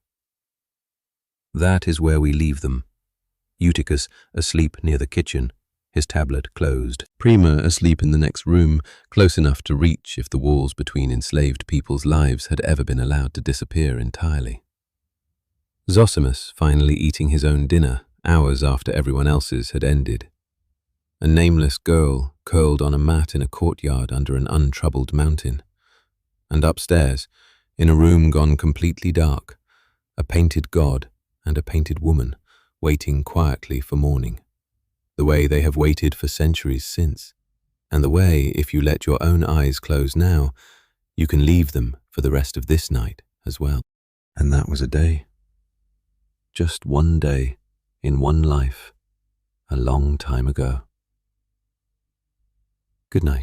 That is where we leave them. Eutychus asleep near the kitchen, his tablet closed. Prima asleep in the next room, close enough to reach if the walls between enslaved people's lives had ever been allowed to disappear entirely. Zosimus finally eating his own dinner, hours after everyone else's had ended. A nameless girl curled on a mat in a courtyard under an untroubled mountain. And upstairs, in a room gone completely dark, a painted god and a painted woman waiting quietly for morning, the way they have waited for centuries since, and the way, if you let your own eyes close now, you can leave them for the rest of this night as well. And that was a day. Just one day in one life, a long time ago. Good night.